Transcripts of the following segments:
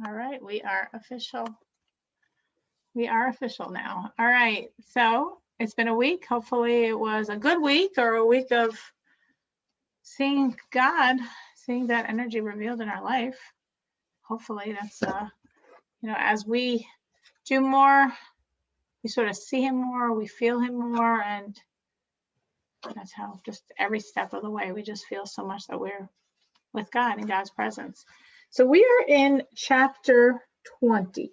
All right, we are official. We are official now. All right, so it's been a week. Hopefully it was a good week or a week of seeing God, seeing that energy revealed in our life. Hopefully that's, as we do more, we sort of see him more, we feel him more, and that's how just every step of the way, we just feel so much that we're with God in God's presence. So we are in chapter 20.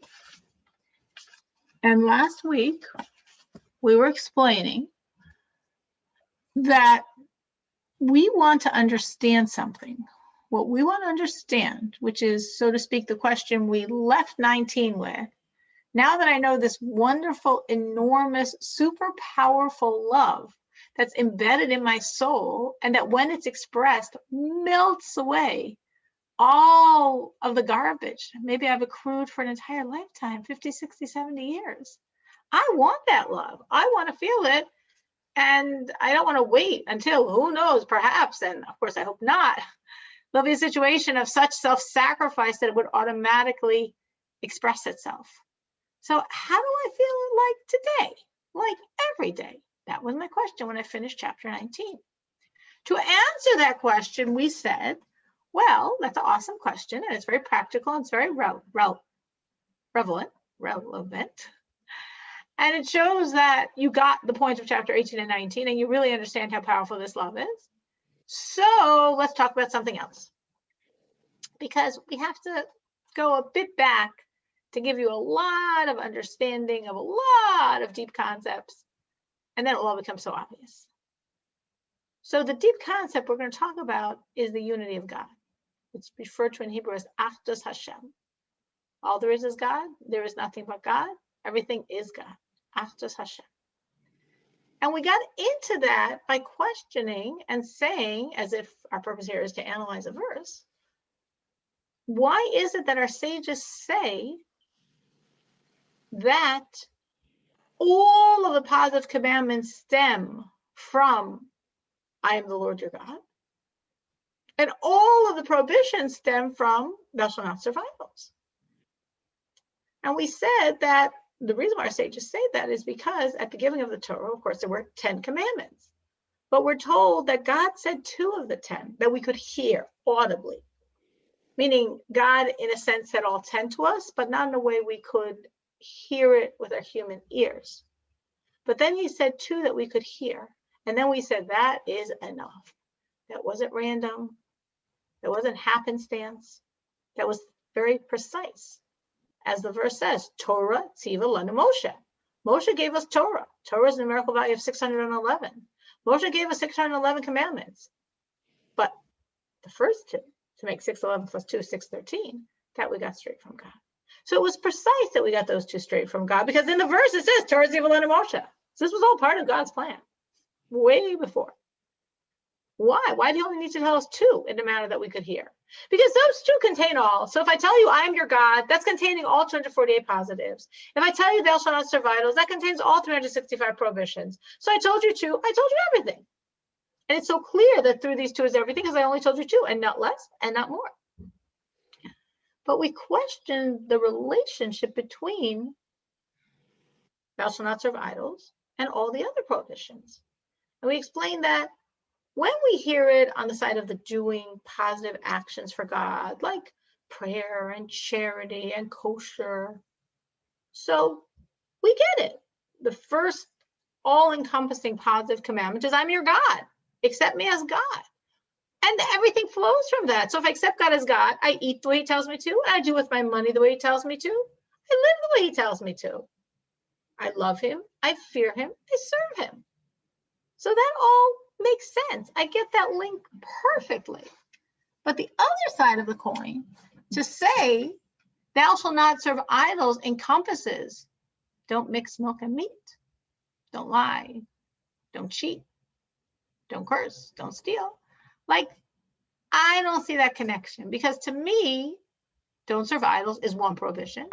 And last week, we were explaining that we want to understand something. What we want to understand, which is, so to speak, the question we left 19 with, now that I know this wonderful, enormous, super powerful love that's embedded in my soul, and that when it's expressed, melts away all of the garbage maybe I've accrued for an entire lifetime, 50, 60, 70 years. I want that love. I want to feel it. And I don't want to wait until, who knows, perhaps, and of course I hope not, there'll be a situation of such self-sacrifice that it would automatically express itself. So how do I feel like today? Like every day? That was my question when I finished chapter 19. To answer that question, we said, well, that's an awesome question, and it's very practical, and it's very relevant. And it shows that you got the points of chapter 18 and 19, and you really understand how powerful this love is. So let's talk about something else, because we have to go a bit back to give you a lot of understanding of a lot of deep concepts, and then it will all become so obvious. So the deep concept we're going to talk about is the unity of God. It's referred to in Hebrew as Achdus Hashem. All there is God. There is nothing but God. Everything is God. Achdus Hashem. And we got into that by questioning and saying, as if our purpose here is to analyze a verse, why is it that our sages say that all of the positive commandments stem from I am the Lord your God, and all of the prohibitions stem from thou shalt not serve idols? And we said that the reason why our sages say that is because at the giving of the Torah, of course, there were 10 commandments. But we're told that God said 2 of the 10 that we could hear audibly. Meaning God, in a sense, said all 10 to us, but not in a way we could hear it with our human ears. But then he said 2 that we could hear. And then we said that is enough. That wasn't random. That wasn't happenstance. That was very precise. As the verse says, Torah tiva lanu Moshe. Moshe gave us Torah. Torah is a numerical value of 611. Moshe gave us 611 commandments. But the first 2, to make 611 plus 2 is 613, that we got straight from God. So it was precise that we got those 2 straight from God, because in the verse it says Torah tiva lanu Moshe. So this was all part of God's plan, way before. Why? Why do you only need to tell us 2 in a manner that we could hear? Because those 2 contain all. So if I tell you I am your God, that's containing all 248 positives. If I tell you thou shalt not serve idols, that contains all 365 prohibitions. So I told you 2, I told you everything. And it's so clear that through these 2 is everything, because I only told you 2, and not less and not more. But we questioned the relationship between thou shalt not serve idols and all the other prohibitions. And we explained that when we hear it on the side of the doing positive actions for God, like prayer and charity and kosher, so we get it. The first all-encompassing positive commandment is I'm your God. Accept me as God. And everything flows from that. So if I accept God as God, I eat the way he tells me to, and I do with my money the way he tells me to. I live the way he tells me to. I love him. I fear him. I serve him. So that all makes sense. I get that link perfectly. But the other side of the coin, to say thou shalt not serve idols, encompasses don't mix milk and meat, don't lie, don't cheat, don't curse, don't steal. Like, I don't see that connection, because to me, don't serve idols is one prohibition,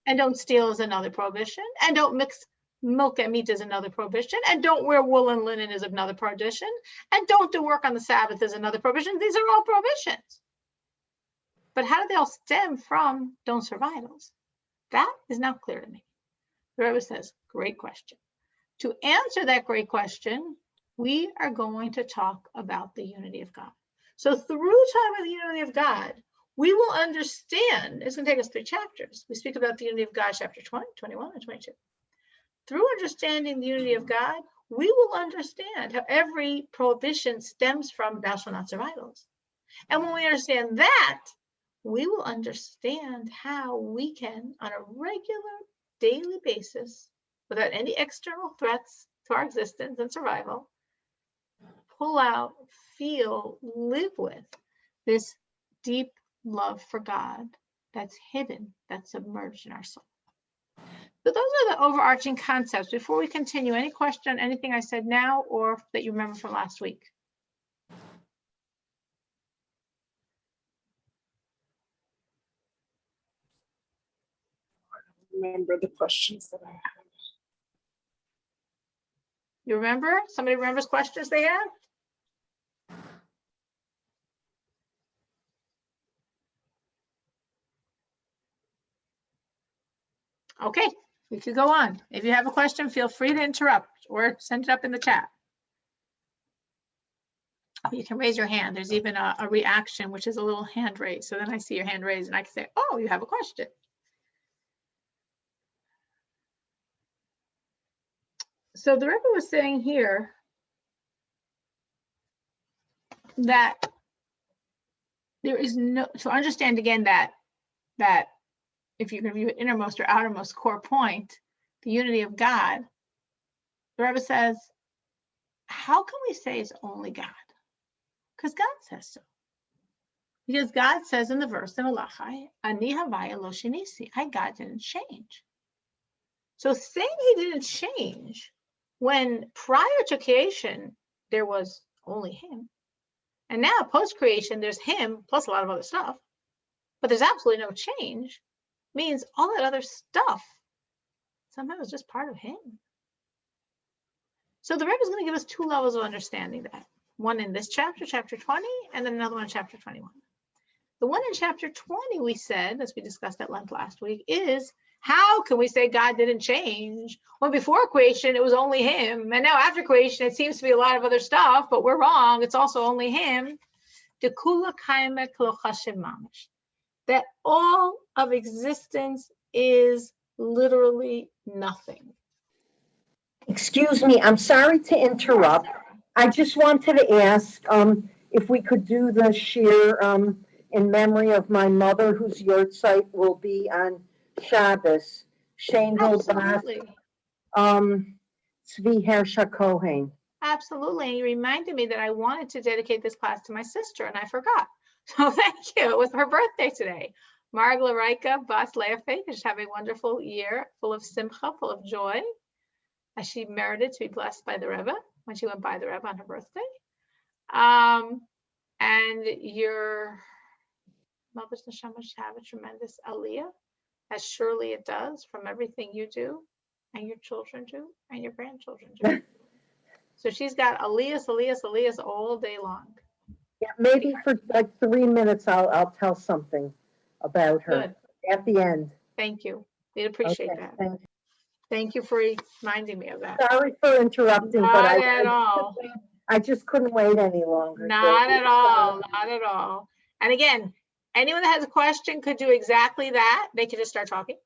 and don't steal is another prohibition, and don't mix milk and meat is another prohibition, and don't wear wool and linen is another prohibition, and don't do work on the Sabbath is another prohibition. These are all prohibitions. But how do they all stem from don't survivals? That is not clear to me. The Rebbe says, great question. To answer that great question, we are going to talk about the unity of God. So through talking about the unity of God, we will understand, it's going to take us 3 chapters. We speak about the unity of God, chapter 20, 21, and 22. Through understanding the unity of God, we will understand how every prohibition stems from thou shalt not survivals. And when we understand that, we will understand how we can, on a regular daily basis, without any external threats to our existence and survival, pull out, feel, live with this deep love for God that's hidden, that's submerged in our soul. So those are the overarching concepts. Before we continue, any question on anything I said now or that you remember from last week? Remember the questions that I had. You remember? Somebody remembers questions they had? Okay, we could go on. If you have a question, feel free to interrupt or send it up in the chat. You can raise your hand. There's even a reaction, which is a little hand raise. So then I see your hand raised and I can say, oh, you have a question. So the Rebbe was saying here that there is no, so understand again that if you can view it innermost or outermost core point, the unity of God, the Rebbe says, how can we say it's only God? Because God says so. Because God says in the verse in Alachai, Ani Havaya Lo Shinisi, God didn't change. So saying he didn't change when prior to creation, there was only him. And now post-creation, there's him plus a lot of other stuff, but there's absolutely no change, means all that other stuff somehow is just part of him. So the Rebbe is going to give us 2 levels of understanding that. One in this chapter, chapter 20, and then another one in chapter 21. The one in chapter 20, we said, as we discussed at length last week, is how can we say God didn't change when before creation it was only him, and now after creation it seems to be a lot of other stuff, but we're wrong, it's also only him. That all of existence is literally nothing. Excuse me, I'm sorry to interrupt. I just wanted to ask if we could do the shir in memory of my mother, whose yahrzeit will be on Shabbos. Shane Hildbath, Absolutely. Tzvi Hersha Kohen. Absolutely. And you reminded me that I wanted to dedicate this class to my sister and I forgot. So thank you. It was her birthday today. Margla Reika Bas Leafe, just have a wonderful year full of simcha, full of joy, as she merited to be blessed by the Rebbe when she went by the Rebbe on her birthday. And your mother's neshama should have a tremendous aliyah, as surely it does from everything you do, and your children do, and your grandchildren do. So she's got aliyahs all day long. Yeah, maybe for like 3 minutes, I'll tell something about her. Good. At the end. Thank you. We'd appreciate Okay, that. thank you. Thank you for reminding me of that. Sorry for interrupting, Not but at all. I just couldn't wait any longer. Not at all. Not at all. And again, anyone that has a question could do exactly that. They could just start talking.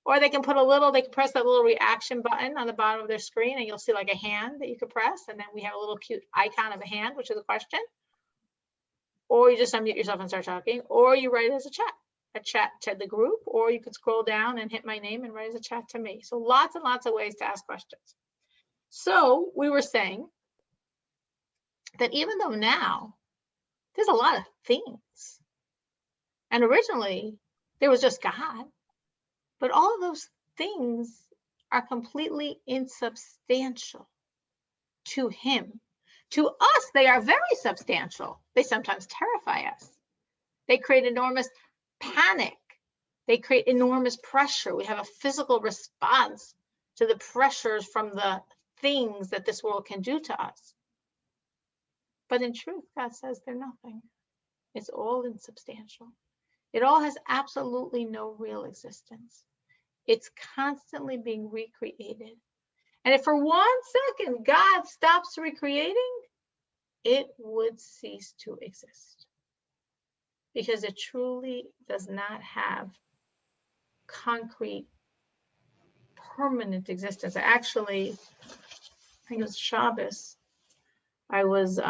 Or they can put they can press that little reaction button on the bottom of their screen and you'll see like a hand that you could press. And then we have a little cute icon of a hand, which is a question. Or you just unmute yourself and start talking. Or you write it as a chat to the group. Or you could scroll down and hit my name and write as a chat to me. So lots and lots of ways to ask questions. So we were saying that even though now there's a lot of things, and originally there was just God, but all of those things are completely insubstantial to him. To us, they are very substantial. They sometimes terrify us. They create enormous panic. They create enormous pressure. We have a physical response to the pressures from the things that this world can do to us. But in truth, God says they're nothing. It's all insubstantial. It all has absolutely no real existence. It's constantly being recreated. And if for 1 second God stops recreating, it would cease to exist. Because it truly does not have concrete, permanent existence. Actually, I think it was Shabbos, I was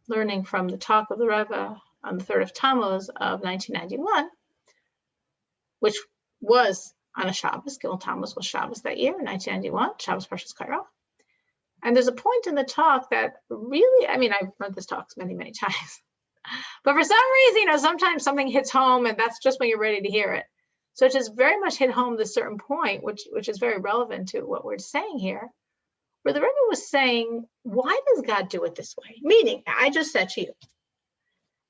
learning from the talk of the Rebbe on the 3rd of Tammuz of 1991, which was on a Shabbos. Gimel Tammuz was Shabbos that year, in 1991, Shabbos Parshas Kairah. And there's a point in the talk that really, I mean, I've read this talk many, many times, but for some reason, sometimes something hits home and that's just when you're ready to hear it. So it just very much hit home this certain point, which is very relevant to what we're saying here, where the Rebbe was saying, why does God do it this way? Meaning, I just said to you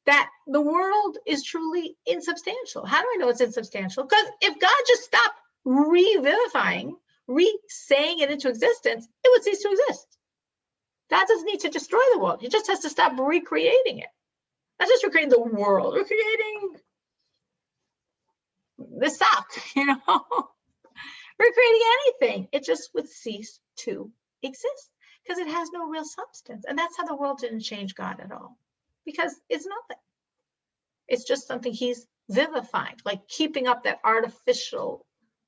that the world is truly insubstantial. How do I know it's insubstantial? Because if God just stopped revivifying, re-saying it into existence, it would cease to exist. God doesn't need to destroy the world. He just has to stop recreating it. Not just recreating the world, recreating the sock, recreating anything. It just would cease to exist because it has no real substance. And that's how the world didn't change God at all, because it's nothing. It's just something he's vivifying, like keeping up that artificial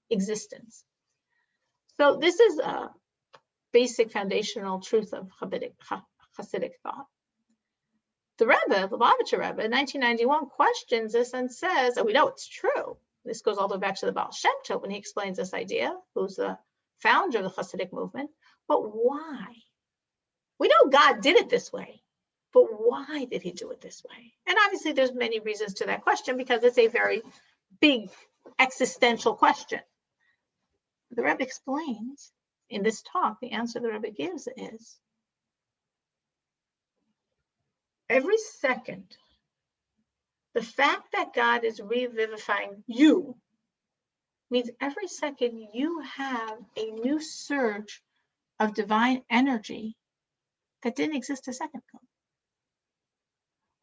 existence. So this is a basic foundational truth of Hasidic thought. The Rebbe, the Lubavitcher Rebbe, in 1991 questions this and says, and we know it's true. This goes all the way back to the Baal Shem Tov when he explains this idea, who's the founder of the Hasidic movement. But why? We know God did it this way, but why did he do it this way? And obviously there's many reasons to that question because it's a very big existential question. The Rebbe explains in this talk, the answer the Rebbe gives is, every second, the fact that God is revivifying you means every second you have a new surge of divine energy that didn't exist a second ago.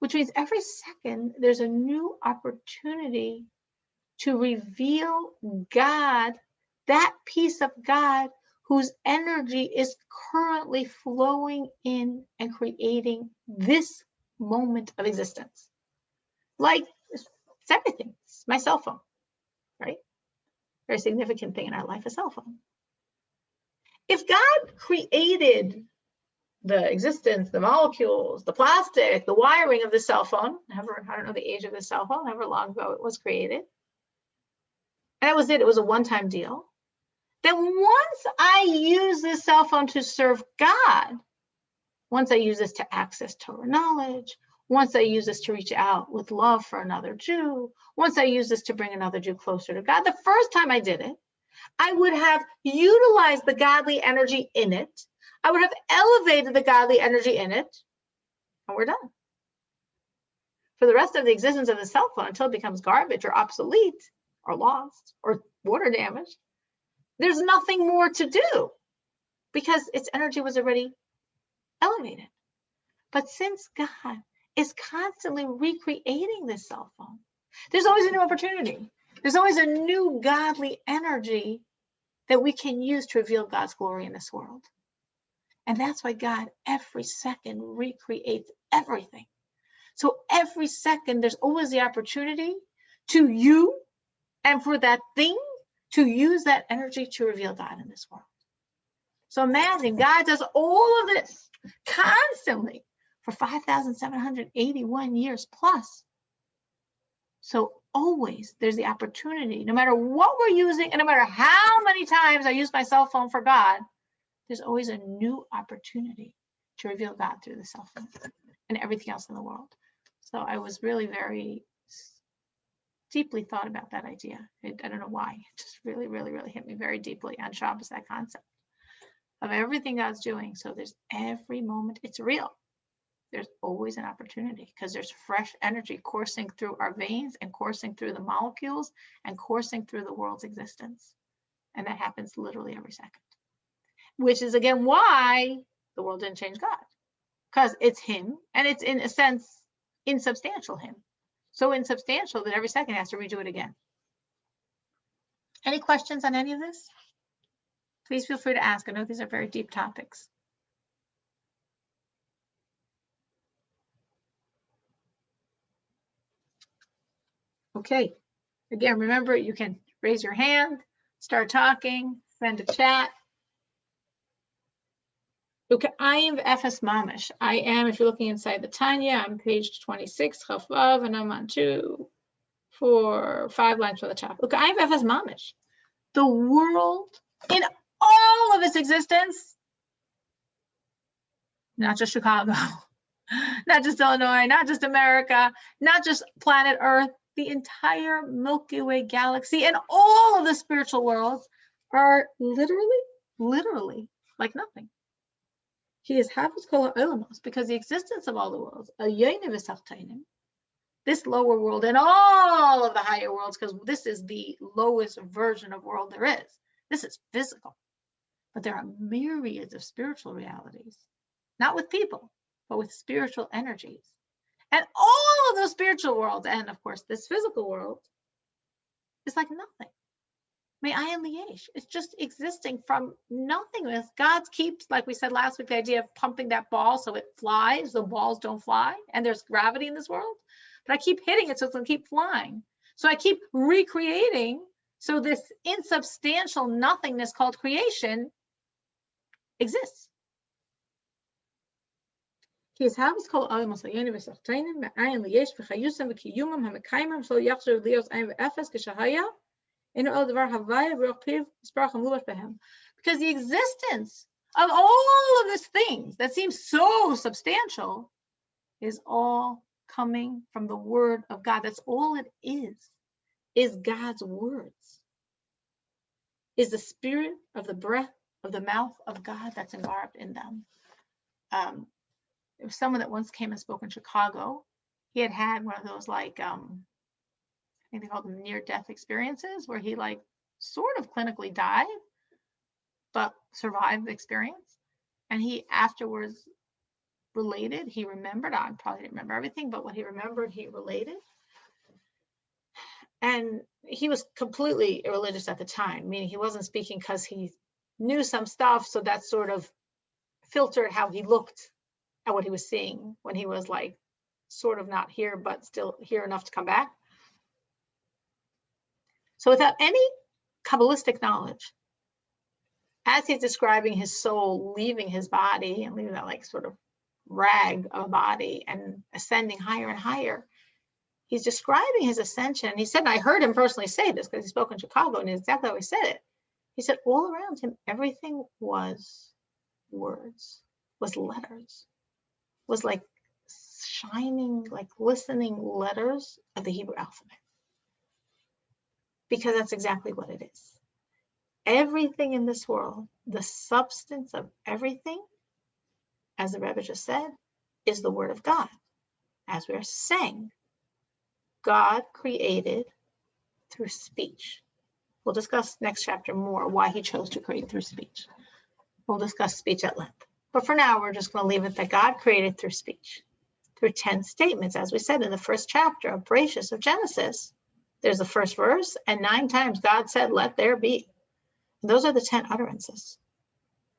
Which means every second there's a new opportunity to reveal God, that piece of God whose energy is currently flowing in and creating this moment of existence. Like it's everything. It's my cell phone, right? Very significant thing in our life, a cell phone. If God created the existence, the molecules, the plastic, the wiring of the cell phone, I don't know the age of the cell phone, however long ago it was created, and that was it, it was a one-time deal, then once I use this cell phone to serve God, once I use this to access Torah knowledge, once I use this to reach out with love for another Jew, once I use this to bring another Jew closer to God, the first time I did it, I would have utilized the godly energy in it. I would have elevated the godly energy in it, and we're done. For the rest of the existence of the cell phone, until it becomes garbage or obsolete or lost or water damaged, there's nothing more to do because its energy was already elevated. But since God is constantly recreating this cell phone, there's always a new opportunity. There's always a new godly energy that we can use to reveal God's glory in this world. And that's why God every second recreates everything. So every second, there's always the opportunity to you and for that thing to use that energy to reveal God in this world. So imagine God does all of this constantly for 5,781 years plus. So always there's the opportunity, no matter what we're using, and no matter how many times I use my cell phone for God, there's always a new opportunity to reveal God through the cell phone and everything else in the world. So I was really very deeply thought about that idea. I don't know why. It just really, really, really hit me very deeply on Shabbos, that concept of everything God's doing. So there's every moment, it's real. There's always an opportunity because there's fresh energy coursing through our veins and coursing through the molecules and coursing through the world's existence. And that happens literally every second, which is again why the world didn't change God, because it's him and it's in a sense insubstantial him. so insubstantial that every second has to redo it again. Any questions on any of this? Please feel free to ask. I know these are very deep topics. Okay. Again, remember, you can raise your hand, start talking, send a chat. Okay, I am Efes Mamish. I am, if you're looking inside the Tanya, I'm page 26, Chafvav, and I'm on 2, 4, 5 lines from the top. Okay, I am Efes Mamish. The world in all of its existence, not just Chicago, not just Illinois, not just America, not just planet Earth, the entire Milky Way galaxy and all of the spiritual worlds are literally like nothing. He is Havas Kol Ha'olamos, because the existence of all the worlds, this lower world and all of the higher worlds, because this is the lowest version of world there is. This is physical. But there are myriads of spiritual realities, not with people, but with spiritual energies. And all of those spiritual worlds, and of course, this physical world, is like nothing. May I am Liesh. It's just existing from nothingness. God keeps, like we said last week, the idea of pumping that ball so it flies. The balls don't fly, and there's gravity in this world. But I keep hitting it so it's going to keep flying. So I keep recreating. So this insubstantial nothingness called creation exists. כי יזהבס כל העולם הסייני וסחטיינים מאין ליש וחיוסם וקיומם המקיימם שלא יחזור להיות אין ואפס כשהיה אינו עוד דבר הוויה ורוח פיו יספרך המלובש בהם. Because the existence of all of these things that seems so substantial is all coming from the word of God. That's all it is God's words. Is the spirit of the breath of the mouth of God that's engarbed in them. There was someone that once came and spoke in Chicago. He had one of those, like, I think they called them near-death experiences, where he like sort of clinically died, but survived the experience. And he afterwards related, he remembered, I probably didn't remember everything, but what he remembered, he related. And he was completely irreligious at the time, meaning he wasn't speaking because he knew some stuff, so that sort of filtered how he looked at what he was seeing when he was like sort of not here, but still here enough to come back. So without any Kabbalistic knowledge, as he's describing his soul leaving his body and leaving that like sort of rag of a body and ascending higher and higher, he's describing his ascension. And he said, and I heard him personally say this because he spoke in Chicago, and exactly how he said it. He said all around him, everything was words, was letters, was like shining, like glistening letters of the Hebrew alphabet. Because that's exactly what it is. Everything in this world, the substance of everything, as the Rebbe just said, is the word of God. As we are saying, God created through speech. We'll discuss next chapter more why he chose to create through speech. We'll discuss speech at length. But for now, we're just going to leave it that God created through speech, through 10 statements. As we said in the first chapter of Bereshis of Genesis, there's the first verse, and 9 times God said, let there be. And those are the 10 utterances.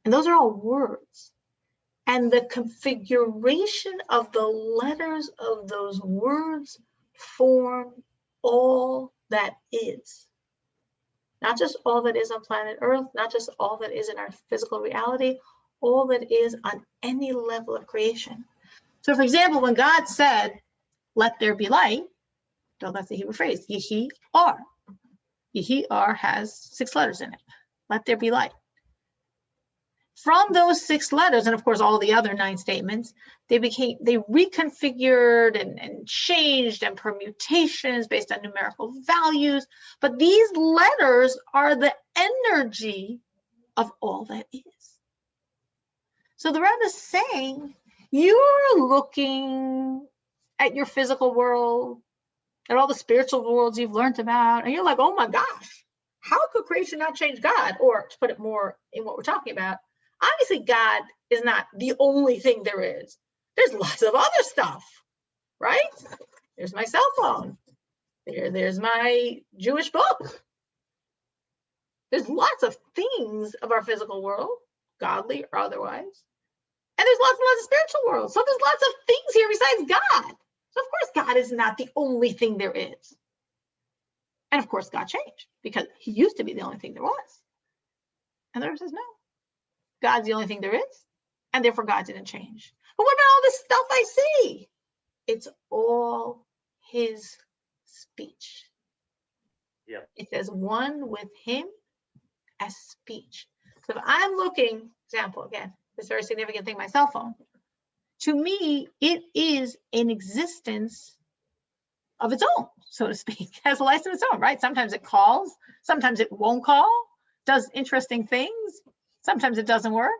And those are all words. And the configuration of the letters of those words form all that is. Not just all that is on planet Earth, not just all that is in our physical reality, all that is on any level of creation. So for example, when God said, let there be light, that's the Hebrew phrase, Yehi Ar. Yehi Ar has 6 letters in it. Let there be light. From those 6 letters, and of course all the other 9 statements, they reconfigured and changed, and permutations based on numerical values. But these letters are the energy of all that is. So the Rebbe is saying, you're looking at your physical world, at all the spiritual worlds you've learned about, and you're like, oh my gosh, how could creation not change God? Or to put it more in what we're talking about, obviously God is not the only thing there is. There's lots of other stuff, right? There's my cell phone. There's my Jewish book. There's lots of things of our physical world, godly or otherwise. And there's lots and lots of spiritual worlds. So there's lots of things here besides God. So of course, God is not the only thing there is. And of course, God changed because he used to be the only thing there was. And the Lord says, no, God's the only thing there is. And therefore, God didn't change. But what about all this stuff I see? It's all his speech. Yeah. It says one with him as speech. So if I'm looking, example, again, this very significant thing, my cell phone, to me, it is an existence of its own, so to speak. It has a life of its own, right? Sometimes it calls, sometimes it won't call, does interesting things, sometimes it doesn't work.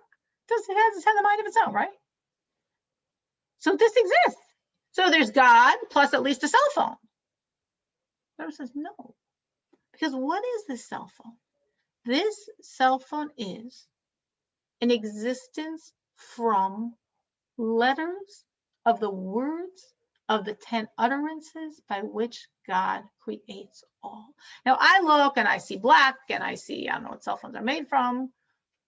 It has a mind of its own, right? So this exists. So there's God plus at least a cell phone. The Lord says, no. Because what is this cell phone? This cell phone is an existence from letters of the words of the 10 utterances by which God creates all. Now I look and I see black and I see, I don't know what cell phones are made from,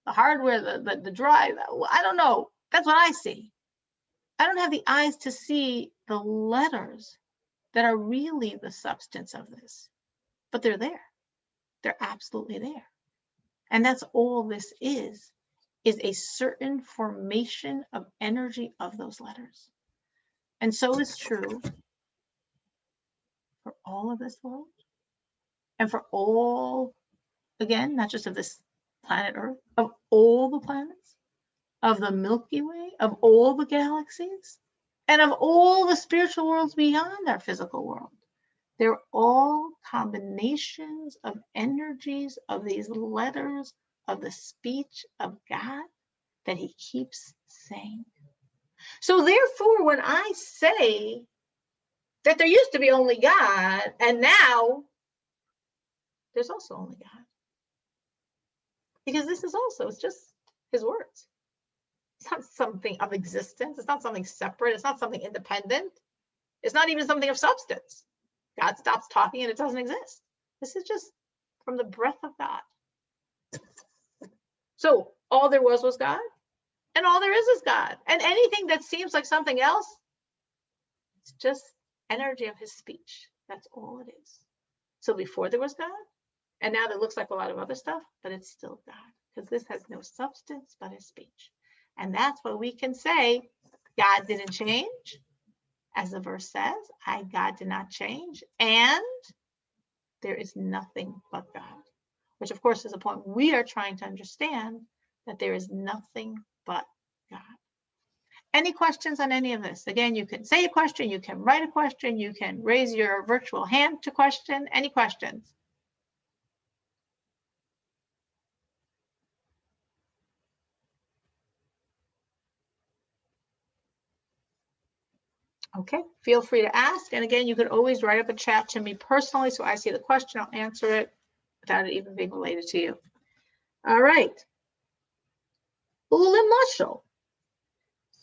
the hardware, the drive, I don't know. That's what I see. I don't have the eyes to see the letters that are really the substance of this, but they're there. They're absolutely there. And that's all this is a certain formation of energy of those letters. And so is true for all of this world and for all, again, not just of this planet Earth, of all the planets, of the Milky Way, of all the galaxies, and of all the spiritual worlds beyond our physical world. They're all combinations of energies of these letters of the speech of God that he keeps saying. So therefore, when I say that there used to be only God and now there's also only God, because this is also, it's just his words. It's not something of existence. It's not something separate. It's not something independent. It's not even something of substance. God stops talking and it doesn't exist. This is just from the breath of God. So all there was God, and all there is God. And anything that seems like something else, it's just energy of his speech. That's all it is. So before there was God, and now there looks like a lot of other stuff, but it's still God, because this has no substance but his speech. And that's what we can say, God didn't change. As the verse says, God did not change, and there is nothing but God, which of course is a point we are trying to understand, that there is nothing but God. Any questions on any of this? Again, you can say a question, you can write a question, you can raise your virtual hand to question. Any questions? Okay, feel free to ask. And again, you could always write up a chat to me personally, so I see the question, I'll answer it without it even being related to you. All right. Ulamashal.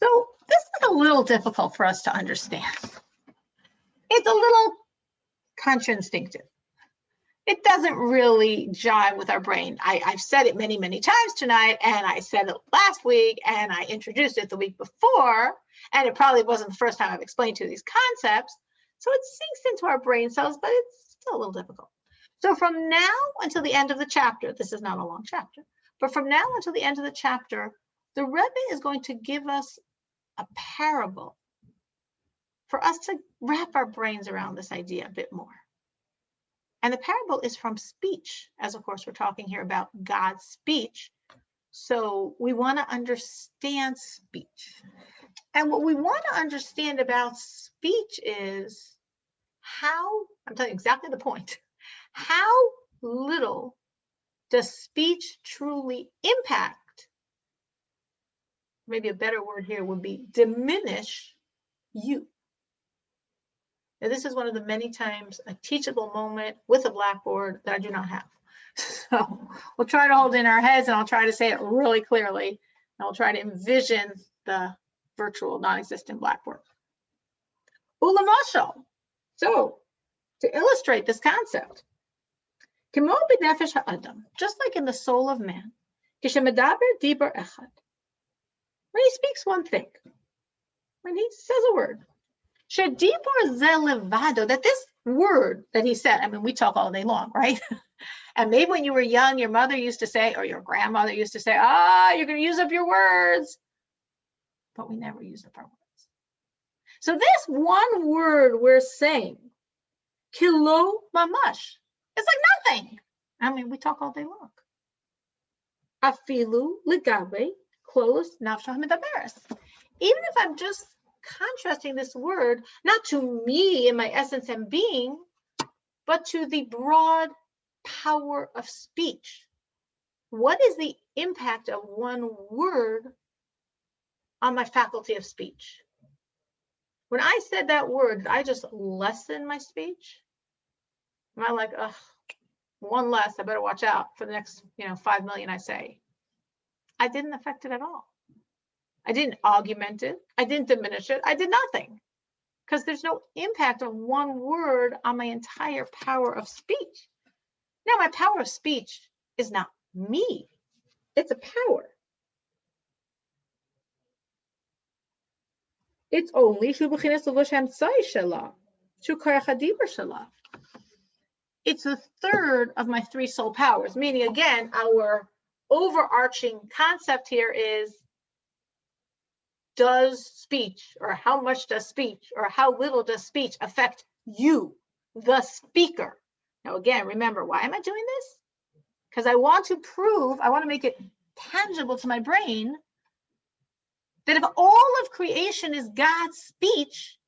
So this is a little difficult for us to understand. It's a little contra-instinctive. It doesn't really jive with our brain. I've said it many, many times tonight, and I said it last week, and I introduced it the week before, and it probably wasn't the first time I've explained to you these concepts. So it sinks into our brain cells, but it's still a little difficult. So from now until the end of the chapter, this is not a long chapter, but from now until the end of the chapter, the Rebbe is going to give us a parable for us to wrap our brains around this idea a bit more. And the parable is from speech, as of course we're talking here about God's speech. So we want to understand speech. And what we want to understand about speech is how, I'm telling you exactly the point, how little does speech truly impact? Maybe a better word here would be diminish you. Now, this is one of the many times a teachable moment with a blackboard that I do not have. So we'll try to hold in our heads, and I'll try to say it really clearly, and we'll try to envision the virtual non-existent blackboard. Ulamashal. So, to illustrate this concept, just like in the soul of man, when he speaks one thing, when he says a word, that this word that he said, I mean, we talk all day long, right? And maybe when you were young, your mother used to say, or your grandmother used to say, you're going to use up your words. But we never use up our words. So this one word we're saying, kilo mamash, it's like nothing. I mean, we talk all day long. Afilu ligabe klolos nafshah medaberes. Even if I'm just contrasting this word, not to me in my essence and being, but to the broad power of speech. What is the impact of one word on my faculty of speech? When I said that word, did I just lessen my speech? Am I like, one less, I better watch out for the next, 5 million I say? I didn't affect it at all. I didn't augment it. I didn't diminish it. I did nothing. Because there's no impact of one word on my entire power of speech. Now, my power of speech is not me. It's a power. It's only it's the third of my 3 soul powers, meaning again, our overarching concept here is, does speech, or how much does speech, or how little does speech affect you, the speaker? Now again, remember, why am I doing this? Because I want to make it tangible to my brain that if all of creation is God's speech,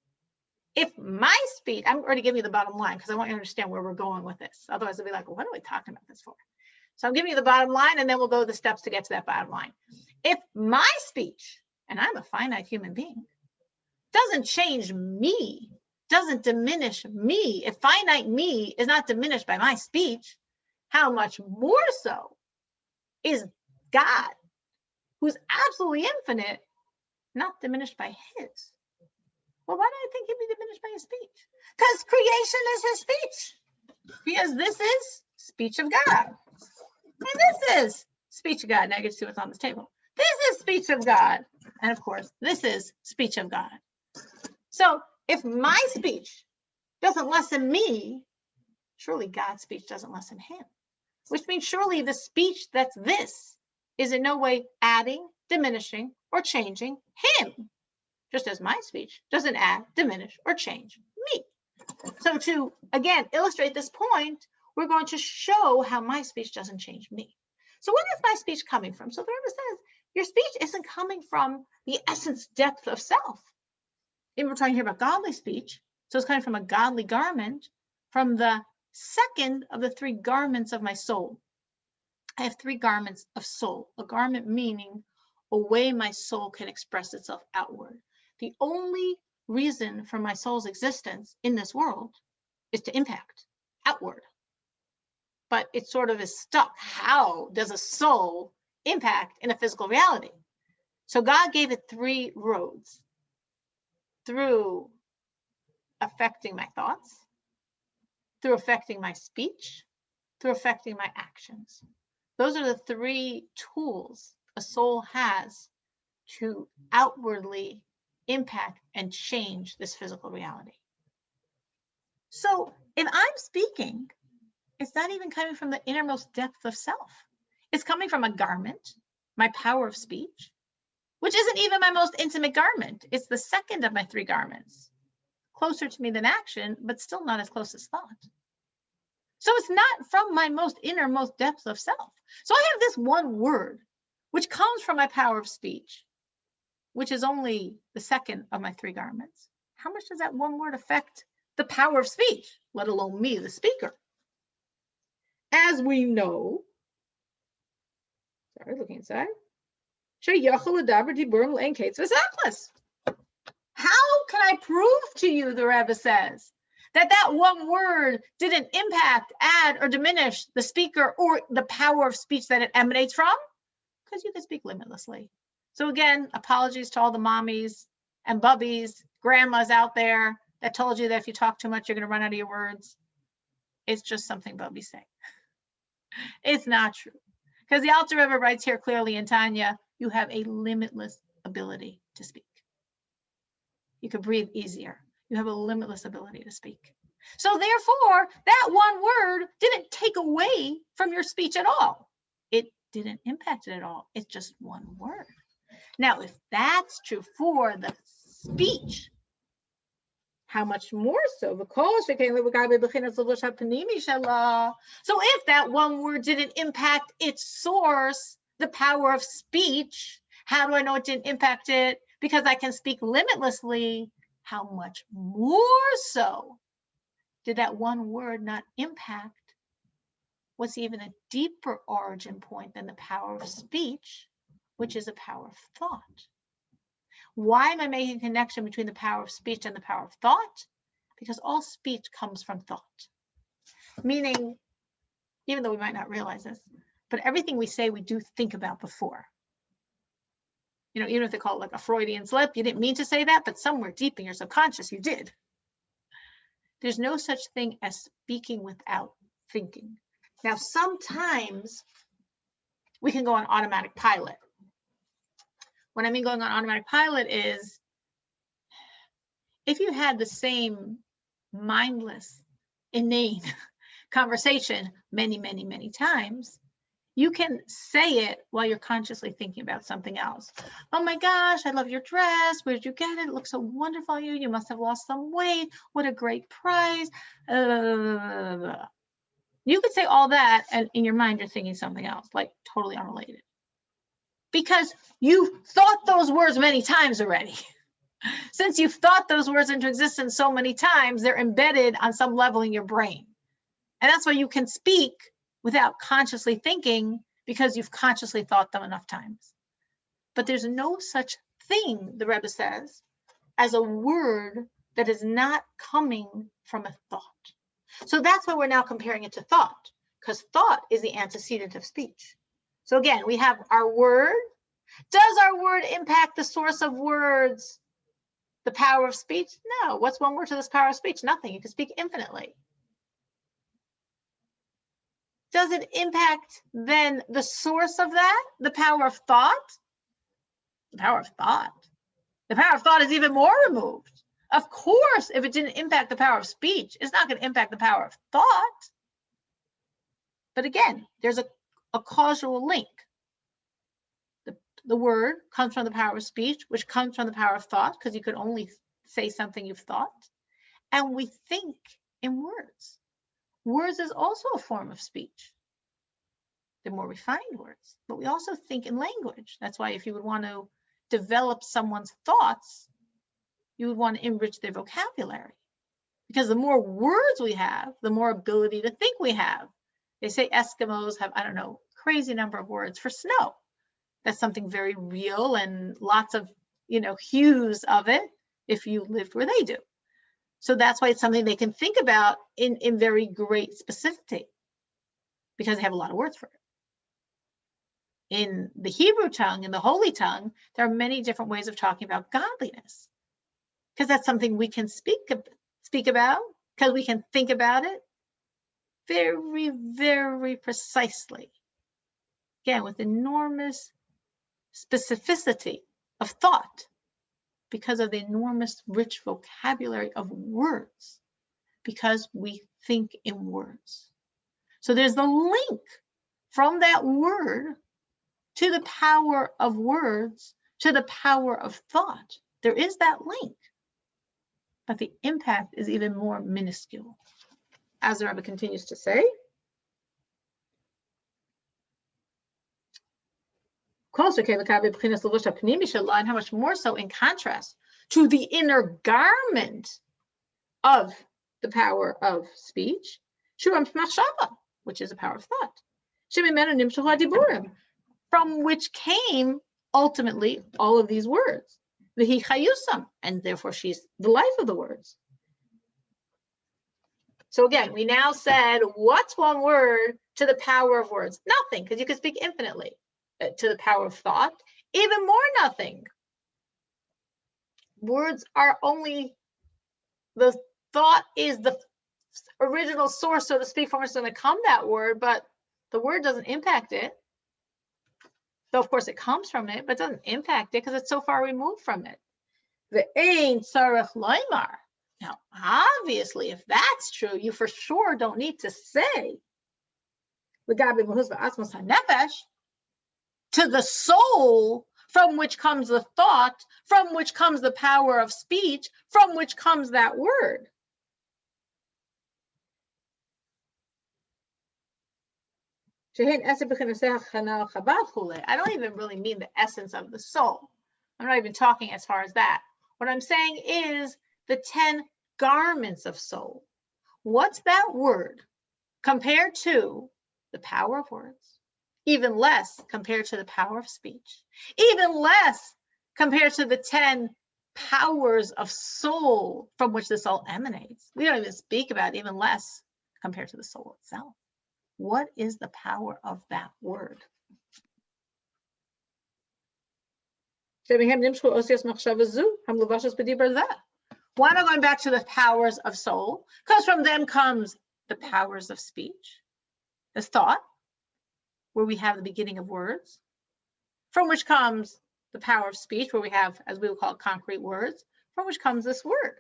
if my speech, I'm already giving you the bottom line because I want you to understand where we're going with this. Otherwise, it'll be like, well, what are we talking about this for? So I'm giving you the bottom line, and then we'll go the steps to get to that bottom line. If my speech, and I'm a finite human being, doesn't change me, doesn't diminish me, if finite me is not diminished by my speech, how much more so is God, who's absolutely infinite, not diminished by his? Well, why do I think he'd be diminished by his speech? Because creation is his speech. Because this is speech of God. And this is speech of God. Now you get to see what's on this table. This is speech of God. And of course, this is speech of God. So if my speech doesn't lessen me, surely God's speech doesn't lessen him. Which means surely the speech that's this is in no way adding, diminishing, or changing him. Just as my speech doesn't add, diminish, or change me. So to, again, illustrate this point, we're going to show how my speech doesn't change me. So what is my speech coming from? So the Rebbe says, your speech isn't coming from the essence depth of self. And we're talking here about godly speech. So it's coming from a godly garment, from the second of the 3 garments of my soul. I have 3 garments of soul. A garment meaning a way my soul can express itself outward. The only reason for my soul's existence in this world is to impact outward. But it sort of is stuck. How does a soul impact in a physical reality? So God gave it 3 roads. Through affecting my thoughts, through affecting my speech, through affecting my actions. Those are the 3 tools a soul has to outwardly impact and change this physical reality. So if I'm speaking, it's not even coming from the innermost depth of self. It's coming from a garment, my power of speech, which isn't even my most intimate garment. It's the second of my 3 garments, closer to me than action, but still not as close as thought. So it's not from my most innermost depths of self. So I have this one word, which comes from my power of speech, which is only the second of my 3 garments. How much does that one word affect the power of speech, let alone me, the speaker? As we know, sorry, looking inside, how can I prove to you, the Rebbe says, that one word didn't impact, add, or diminish the speaker or the power of speech that it emanates from? Because you can speak limitlessly. So again, apologies to all the mommies and bubbies, grandmas out there that told you that if you talk too much, you're going to run out of your words? It's just something Bubby's saying. It's not true. Because the Alter Rebbe writes here clearly in Tanya, you have a limitless ability to speak. You can breathe easier. You have a limitless ability to speak. So therefore, that one word didn't take away from your speech at all. It didn't impact it at all. It's just one word. Now, if that's true for the speech, how much more so? So if that one word didn't impact its source, the power of speech, how do I know it didn't impact it? Because I can speak limitlessly. How much more so did that one word not impact what's even a deeper origin point than the power of speech, which is a power of thought? Why am I making a connection between the power of speech and the power of thought? Because all speech comes from thought. Meaning, even though we might not realize this, but everything we say, we do think about before. You know, even if they call it like a Freudian slip, you didn't mean to say that, but somewhere deep in your subconscious, you did. There's no such thing as speaking without thinking. Now, sometimes we can go on automatic pilot. What I mean going on automatic pilot is if you had the same mindless, inane conversation many, many, many times, you can say it while you're consciously thinking about something else. Oh my gosh, I love your dress. Where did you get it? It looks so wonderful on you. You must have lost some weight. What a great prize. You could say all that, and in your mind, you're thinking something else, like totally unrelated. Because you've thought those words many times already. Since you've thought those words into existence so many times, they're embedded on some level in your brain. And that's why you can speak without consciously thinking, because you've consciously thought them enough times. But there's no such thing, the Rebbe says, as a word that is not coming from a thought. So that's why we're now comparing it to thought, because thought is the antecedent of speech. So again, we have our word. Does our word impact the source of words, the power of speech? No. What's one word to this power of speech? Nothing. You can speak infinitely. Does it impact then the source of that, the power of thought? The power of thought. The power of thought is even more removed. Of course, if it didn't impact the power of speech, it's not going to impact the power of thought. But again, there's a causal link. The word comes from the power of speech, which comes from the power of thought, because you could only say something you've thought. And we think in words. Words is also a form of speech. They're more refined words, but we also think in language. That's why if you would want to develop someone's thoughts, you would want to enrich their vocabulary. Because the more words we have, the more ability to think we have. They say Eskimos have, I don't know, crazy number of words for snow. That's something very real and lots of, hues of it if you lived where they do. So that's why it's something they can think about in very great specificity, because they have a lot of words for it. In the Hebrew tongue, in the Holy Tongue, there are many different ways of talking about godliness, because that's something we can speak about, because we can think about it very, very precisely. Again, with enormous specificity of thought, because of the enormous rich vocabulary of words, because we think in words. So there's the link from that word to the power of words, to the power of thought. There is that link, but the impact is even more minuscule. As the Rebbe continues to say, and how much more so in contrast to the inner garment of the power of speech, which is a power of thought, from which came ultimately all of these words, and therefore she's the life of the words. So again, we now said, what's one word to the power of words? Nothing, because you can speak infinitely. To the power of thought, even more nothing. Words are only the thought is the original source, so to speak, from which is going to come that word, but the word doesn't impact it. So of course it comes from it, but doesn't impact it because it's so far removed from it. Ve'ein tzarech loymar. Now, obviously, if that's true, you for sure don't need to say to the soul from which comes the thought, from which comes the power of speech, from which comes that word. I don't even really mean the essence of the soul. I'm not even talking as far as that. What I'm saying is the 10 garments of soul. What's that word compared to the power of words? Even less compared to the power of speech. Even less compared to the 10 powers of soul from which this all emanates. We don't even speak about it, even less compared to the soul itself. What is the power of that word? Why am I going back to the powers of soul? Because from them comes the powers of speech, the thought, where we have the beginning of words, from which comes the power of speech, where we have, as we would call it, concrete words, from which comes this word.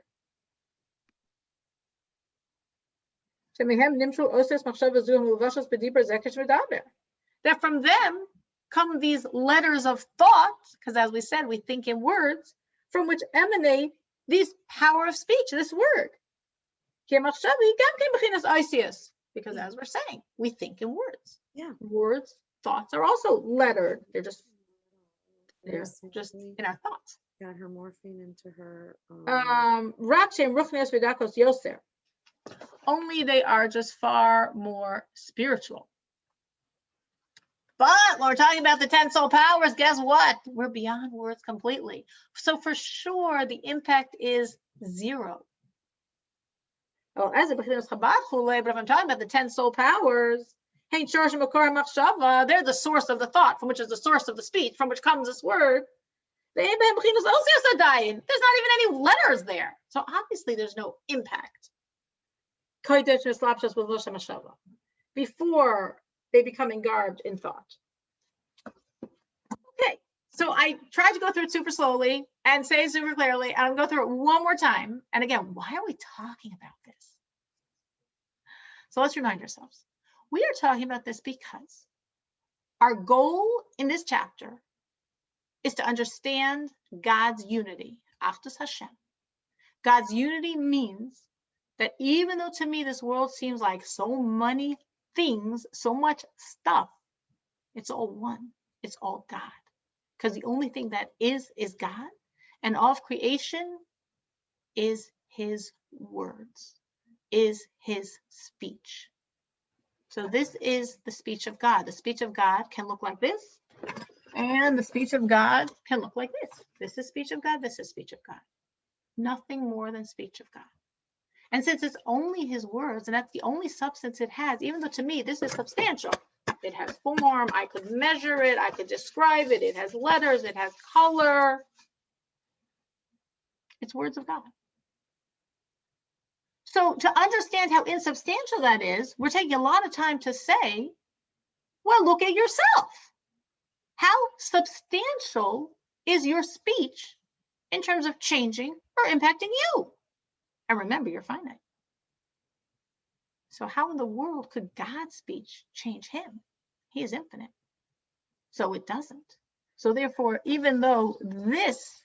That from them come these letters of thought, because as we said, we think in words, from which emanate these power of speech, this word. Because as we're saying, we think in words. Yeah. Words, thoughts are also lettered. They're just in our thoughts. Got her morphine into her. Only they are just far more spiritual. But when we're talking about the 10 soul powers, guess what? We're beyond words completely. So for sure, the impact is zero. But if I'm talking about the 10 soul powers, they're the source of the thought, from which is the source of the speech, from which comes this word. There's not even any letters there. So obviously there's no impact. Before they become engarbed in thought. Okay, so I tried to go through it super slowly and say it super clearly. And I'll go through it one more time. And again, why are we talking about this? So let's remind ourselves. We are talking about this because our goal in this chapter is to understand God's unity, Achdus Hashem. God's unity means that even though to me this world seems like so many things, so much stuff, it's all one. It's all God. Because the only thing that is God, and all of creation is his words, is his speech. So this is the speech of God. The speech of God can look like this, and the speech of God can look like this. This is speech of God, this is speech of God. Nothing more than speech of God. And since it's only his words, and that's the only substance it has, even though to me this is substantial, it has form, I could measure it, I could describe it, it has letters, it has color. It's words of God. So to understand how insubstantial that is, we're taking a lot of time to say, well, look at yourself. How substantial is your speech in terms of changing or impacting you? And remember, you're finite. So how in the world could God's speech change him? He is infinite. So it doesn't. So therefore, even though this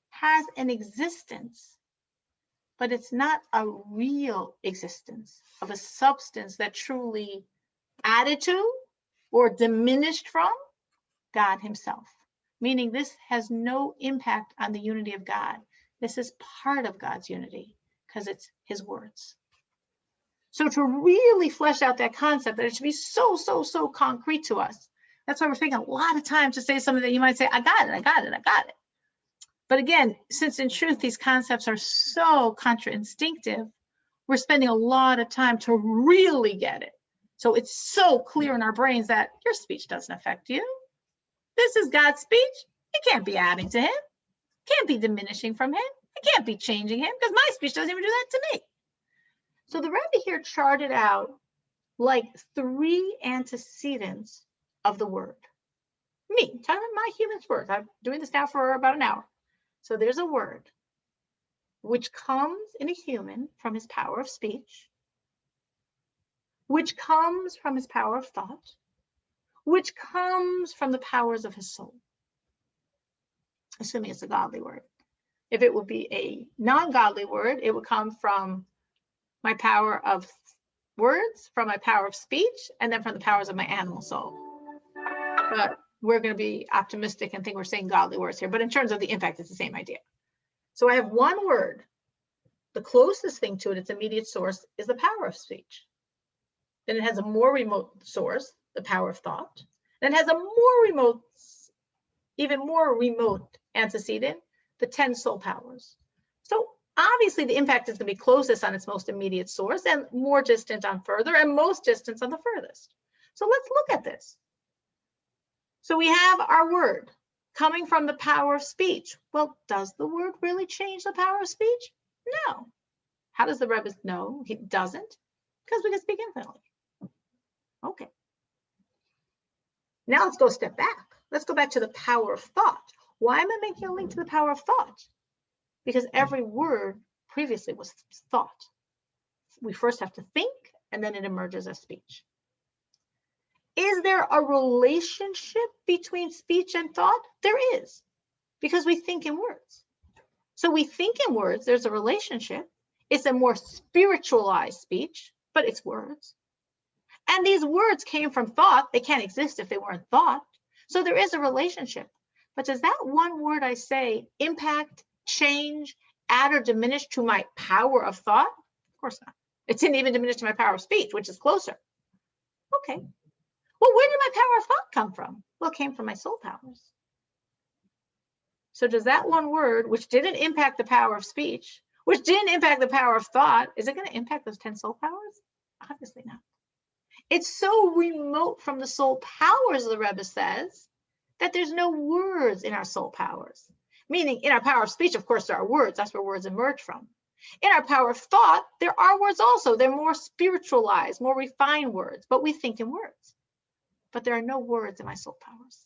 has an existence, but it's not a real existence of a substance that truly added to or diminished from God himself. Meaning this has no impact on the unity of God. This is part of God's unity because it's his words. So to really flesh out that concept, that it should be so concrete to us. That's why we're taking a lot of time to say something that you might say, I got it. But again, since in truth, these concepts are so contra-instinctive, we're spending a lot of time to really get it. So it's so clear in our brains that your speech doesn't affect you. This is God's speech. It can't be adding to him. Can't be diminishing from him. It I can't be changing him because my speech doesn't even do that to me. So the Rebbe here charted out like 3 antecedents of the word. Me, talking about my human's words. I'm doing this now for about an hour. So there's a word which comes in a human from his power of speech, which comes from his power of thought, which comes from the powers of his soul, assuming it's a godly word. If it would be a non-godly word, it would come from my power of words, from my power of speech, and then from the powers of my animal soul. But we're going to be optimistic and think we're saying godly words here. But in terms of the impact, it's the same idea. So I have one word. The closest thing to it, its immediate source, is the power of speech. Then it has a more remote source, the power of thought. Then it has a more remote, even more remote antecedent, the 10 soul powers. So obviously the impact is going to be closest on its most immediate source and more distant on further and most distant on the furthest. So let's look at this. So we have our word coming from the power of speech. Well, does the word really change the power of speech? No. How does the Rebbe know he doesn't? Because we can speak infinitely. Okay. Now let's go a step back. Let's go back to the power of thought. Why am I making a link to the power of thought? Because every word previously was thought. We first have to think, and then it emerges as speech. Is there a relationship between speech and thought? There is, because we think in words. So we think in words, there's a relationship. It's a more spiritualized speech, but it's words. And these words came from thought. They can't exist if they weren't thought. So there is a relationship. But does that one word I say impact, change, add or diminish to my power of thought? Of course not. It didn't even diminish to my power of speech, which is closer. Okay. Well, where did my power of thought come from? Well, it came from my soul powers. So does that one word, which didn't impact the power of speech, which didn't impact the power of thought, is it going to impact those 10 soul powers? Obviously not. It's so remote from the soul powers, the Rebbe says, that there's no words in our soul powers. Meaning in our power of speech, of course, there are words. That's where words emerge from. In our power of thought, there are words also. They're more spiritualized, more refined words, but we think in words. But there are no words in my soul powers.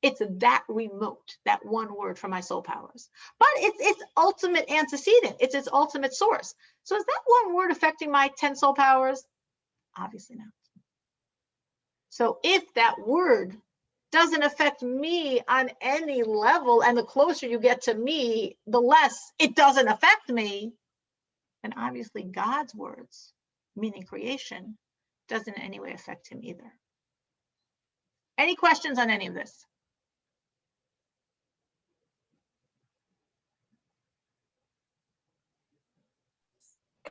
It's that remote, that one word from my soul powers. But it's its ultimate antecedent. It's its ultimate source. So is that one word affecting my 10 soul powers? Obviously not. So if that word doesn't affect me on any level, and the closer you get to me, the less it doesn't affect me, then obviously God's words, meaning creation, doesn't in any way affect him either. Any questions on any of this?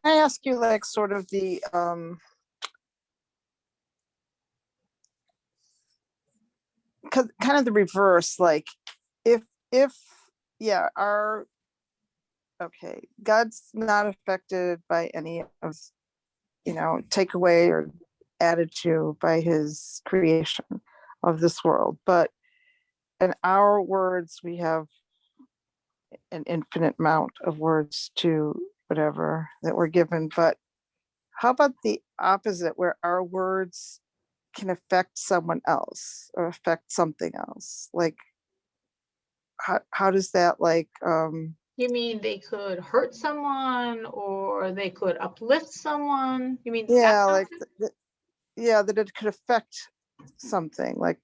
Can I ask you like sort of the kind of the reverse, like if yeah, God's not affected by any of, takeaway or added to by his creation of this world, but in our words we have an infinite amount of words to whatever that we're given. But how about the opposite, where our words can affect someone else or affect something else? Like how does that, like You mean they could hurt someone or they could uplift someone? You mean yeah, like that it could affect something, like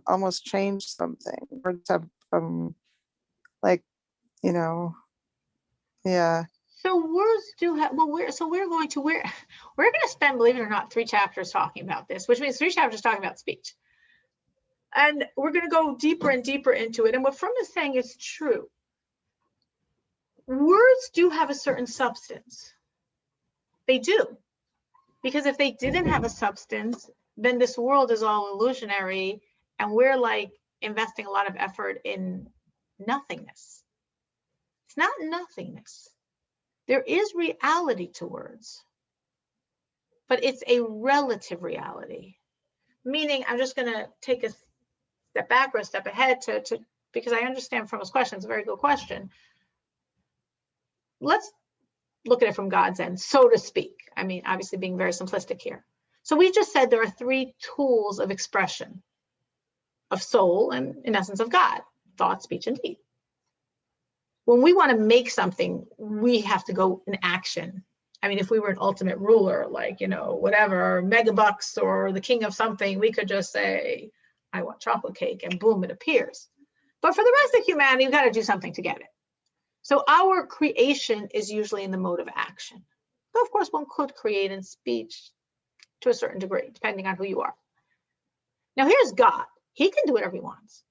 almost change something. Words have like, yeah. So words do have, well, we're going to spend, believe it or not, 3 chapters talking about this, which means 3 chapters talking about speech. And we're going to go deeper and deeper into it. And what Fromm is saying is true. Words do have a certain substance. They do. Because if they didn't have a substance, then this world is all illusionary and we're like investing a lot of effort in nothingness. It's not nothingness. There is reality to words, but it's a relative reality. Meaning, I'm just going to take a step back or a step ahead to because I understand from his question. It's a very good question. let's look at it from God's end, so to speak. I mean, obviously being very simplistic here. So we just said there are 3 tools of expression of soul and in essence of God: thought, speech, and deed. When we want to make something, we have to go in action. I mean, if we were an ultimate ruler, like, you know, whatever, Megabucks or the king of something, we could just say, I want chocolate cake, and boom, it appears. But for the rest of humanity, you've got to do something to get it. So our creation is usually in the mode of action. But of course, one could create in speech to a certain degree, depending on who you are. Now here's God. He can do whatever he wants.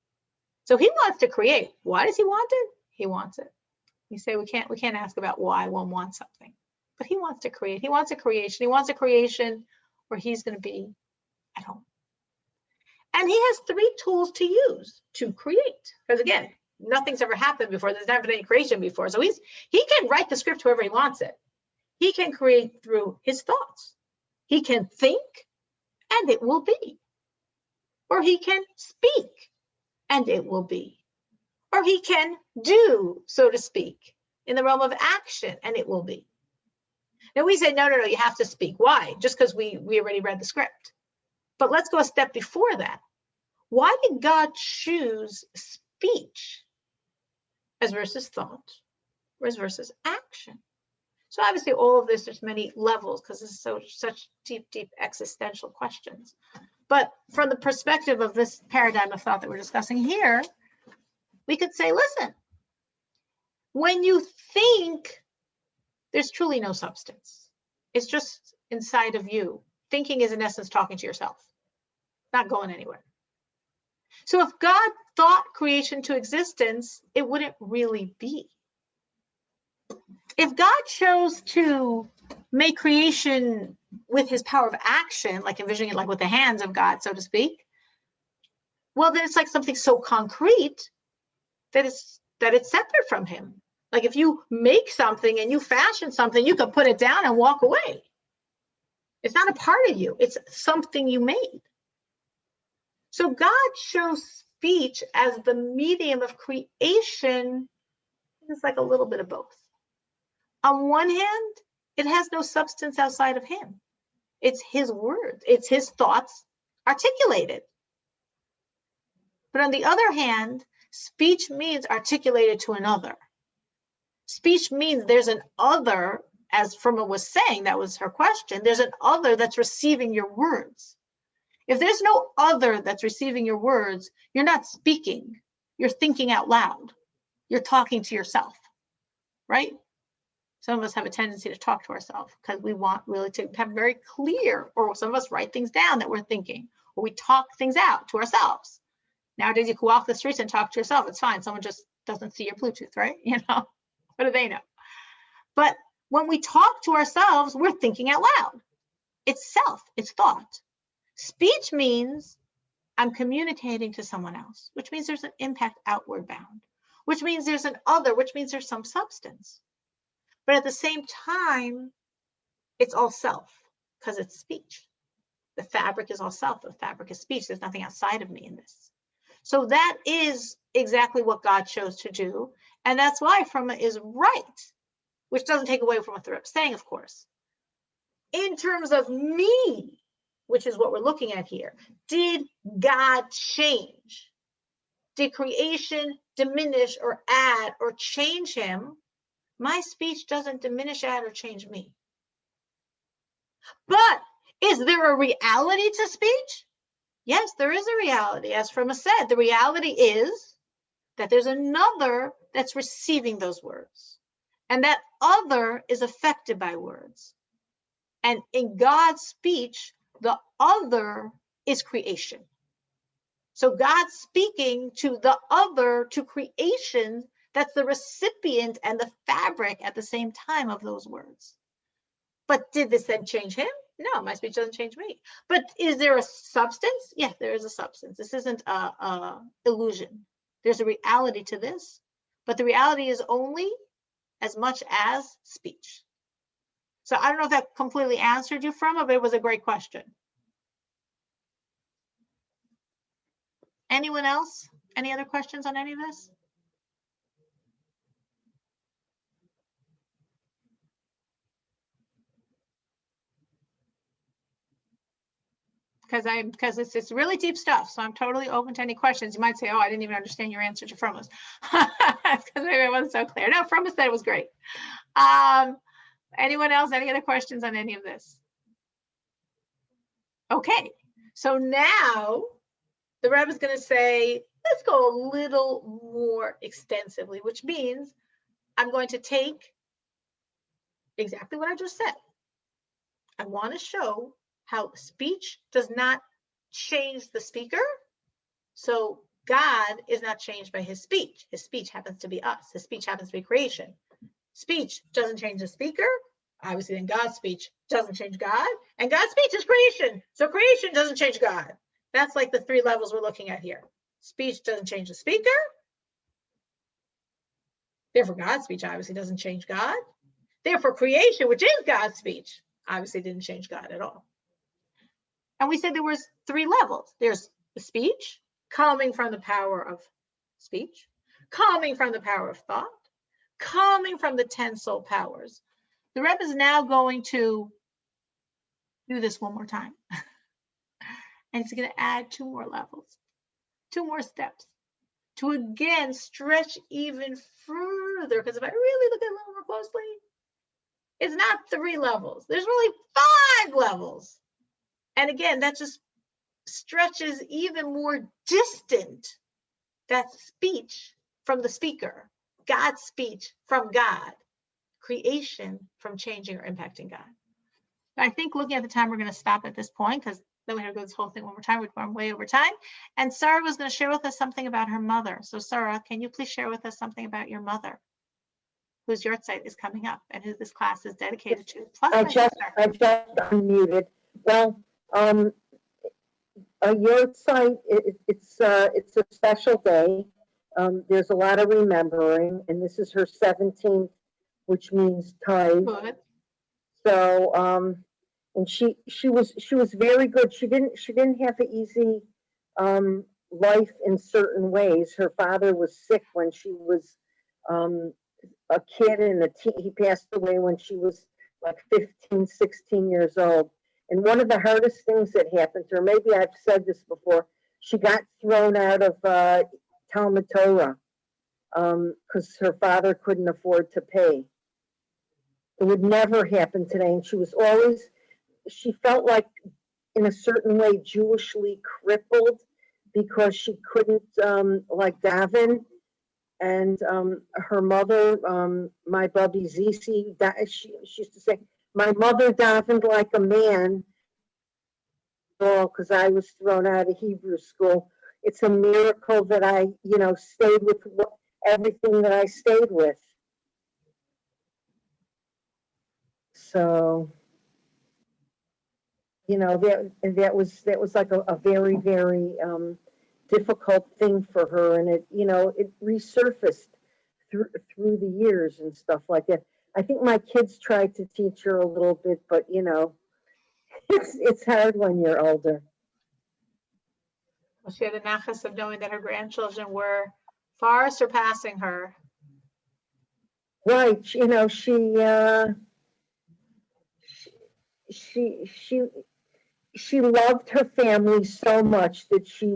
So he wants to create. Why does he want it? He wants it. You say we can't ask about why one wants something, but he wants to create. He wants a creation. He wants a creation where he's going to be at home. And he has 3 tools to use to create. Because again, nothing's ever happened before. There's never been any creation before. So he can write the script however he wants it. He can create through his thoughts. He can think and it will be. Or he can speak and it will be. Or he can do, so to speak, in the realm of action, and it will be. Now we say, no, you have to speak. Why? Just because we already read the script. But let's go a step before that. Why did God choose speech as versus thought, as versus action? So obviously all of this, there's many levels because this is such deep existential questions. But from the perspective of this paradigm of thought that we're discussing here, we could say, listen, when you think, there's truly no substance. It's just inside of you. Thinking is in essence talking to yourself, not going anywhere. So if God thought creation to existence, it wouldn't really be. If God chose to make creation with his power of action, like envisioning it like with the hands of God, so to speak, well, then it's like something so concrete that it's separate from him. Like if you make something and you fashion something, you could put it down and walk away. It's not a part of you. It's something you made. So God chose speech as the medium of creation. It's like a little bit of both. On one hand, it has no substance outside of him. It's his words. It's his thoughts articulated. But on the other hand, speech means articulated to another. Speech means there's an other, as Firma was saying, that was her question, there's an other that's receiving your words. If there's no other that's receiving your words, you're not speaking, you're thinking out loud. You're talking to yourself, right? Some of us have a tendency to talk to ourselves because we want really to have very clear, or some of us write things down that we're thinking, or we talk things out to ourselves. Nowadays, you can walk the streets and talk to yourself. It's fine. Someone just doesn't see your Bluetooth, right? You know, what do they know? But when we talk to ourselves, we're thinking out loud. It's self, it's thought. Speech means I'm communicating to someone else, which means there's an impact outward bound, which means there's an other, which means there's some substance. But at the same time, it's all self because it's speech. The fabric is all self. The fabric is speech. There's nothing outside of me in this. So that is exactly what God chose to do. And that's why Firma is right, which doesn't take away from what they're saying, of course. In terms of me, which is what we're looking at here, did God change? Did creation diminish or add or change him? My speech doesn't diminish, add, or change me. But is there a reality to speech? Yes, there is a reality. As Firma said, the reality is that there's another that's receiving those words. And that other is affected by words. And in God's speech, the other is creation. So God's speaking to the other, to creation, that's the recipient and the fabric at the same time of those words. But did this then change him? No, my speech doesn't change me. But is there a substance? Yes, there is a substance. This isn't a illusion. There's a reality to this, but the reality is only as much as speech. So I don't know if that completely answered you, Firma, but it was a great question. Anyone else? Any other questions on any of this? because it's really deep stuff. So I'm totally open to any questions. You might say, oh, I didn't even understand your answer to Fromos. Because maybe it wasn't so clear. No, Fromos said it was great. Anyone else? Any other questions on any of this? Okay, so now the Rebbe is going to say, let's go a little more extensively, which means I'm going to take exactly what I just said. I want to show how speech does not change the speaker. So God is not changed by his speech. His speech happens to be us. His speech happens to be creation. Speech doesn't change the speaker. Obviously, then God's speech doesn't change God. And God's speech is creation. So creation doesn't change God. That's like the three levels we're looking at here. Speech doesn't change the speaker. Therefore, God's speech obviously doesn't change God. Therefore, creation, which is God's speech, obviously didn't change God at all. And we said there was three levels. There's the speech coming from the power of speech, coming from the power of thought, coming from the 10 soul powers. The Rebbe is now going to do this one more time. And he's going to add 2 more levels, 2 more steps to again stretch even further. Because if I really look at it a little more closely, it's not 3 levels. There's really 5 levels. And again, that just stretches even more distant that speech from the speaker, God's speech from God, creation from changing or impacting God. I think looking at the time, we're going to stop at this point because then we have to go this whole thing one more time. We've gone way over time. And Sarah was going to share with us something about her mother. So Sarah, can you please share with us something about your mother, whose yahrzeit is coming up and who this class is dedicated to? Plus, I just unmuted. Well, a yahrzeit, it's a special day. There's a lot of remembering, and this is her 17th, which means tithe. good. So, and she was very good. She didn't have an easy life in certain ways. Her father was sick when she was a kid, and he passed away when she was like 15, 16 years old. And one of the hardest things that happened to her, maybe I've said this before, she got thrown out of Talmud Torah because her father couldn't afford to pay. It would never happen today. And she felt like in a certain way Jewishly crippled because she couldn't like daven. And her mother, my Bubby Zizi, she used to say, my mother davened like a man, because I was thrown out of Hebrew school. It's a miracle that I, stayed with everything that I stayed with. So, that was like a very, very difficult thing for her, and it resurfaced through the years and stuff like that. I think my kids tried to teach her a little bit, but it's hard when you're older. Well, she had the nachas of knowing that her grandchildren were far surpassing her. Right, she loved her family so much that she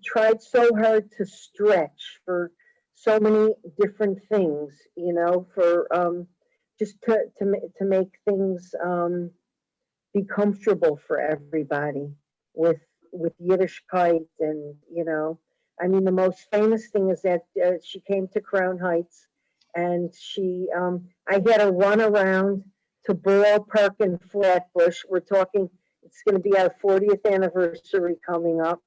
tried so hard to stretch for so many different things, for just to make things be comfortable for everybody with Yiddishkeit. And I mean, the most famous thing is that she came to Crown Heights, and I had her run around to Borough Park in Flatbush. We're talking, it's going to be our 40th anniversary coming up,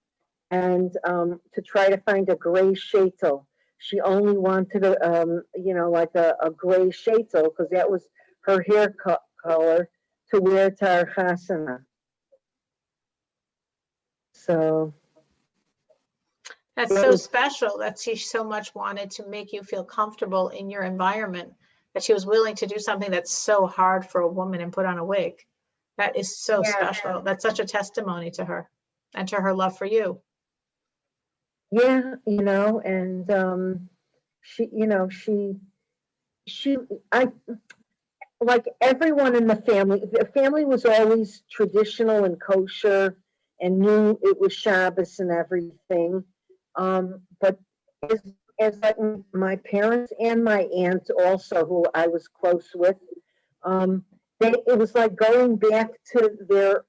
and to try to find a gray shaitel. She only wanted like a gray shaitel because that was her hair color to wear to our chasana. So That's so special that she so much wanted to make you feel comfortable in your environment, that she was willing to do something that's so hard for a woman and put on a wig. That is so special. That's such a testimony to her and to her love for you. Yeah, and she like everyone in the family was always traditional and kosher and knew it was Shabbos and everything. But as, as like my parents and my aunt also, who I was close with, it was like going back to their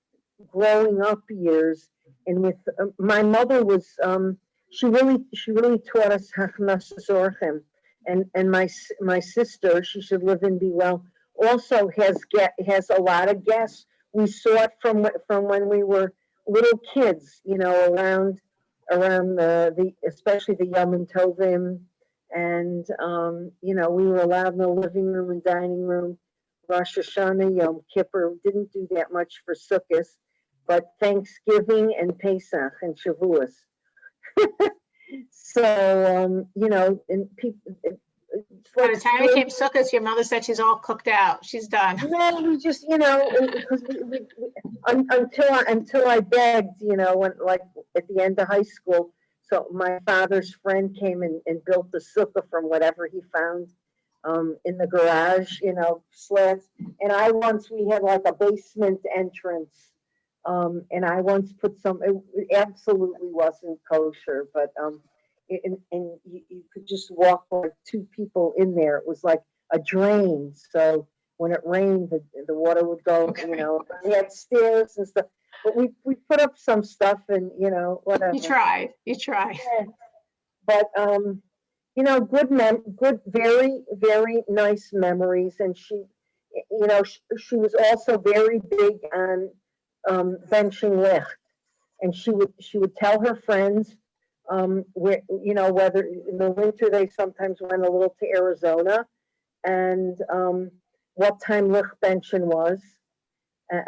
growing up years. And with my mother was, she really taught us Hachmas Zorchem. And my sister, she should live and be well, also has a lot of guests. We saw it from when we were little kids, around the especially the Yom Tovim, and we were allowed in the living room and dining room. Rosh Hashanah, Yom Kippur, didn't do that much for Sukkot, but Thanksgiving and Pesach and Shavuos. So, and people, By the time it came Sukkot, your mother said she's all cooked out. She's done. no, we just, because until I begged, when like at the end of high school. So my father's friend came and built the sukkah from whatever he found in the garage, sleds. And we had like a basement entrance. And I once put it absolutely wasn't kosher, but and you could just walk like two people in there. It was like a drain. So when it rained, the water would go, Okay. We had stairs and stuff. But we put up some stuff and, whatever. You tried. Yeah. But, good, very, very nice memories. And she was also very big on benching licht. And she would tell her friends, whether in the winter they sometimes went a little to Arizona, and what time licht benching was.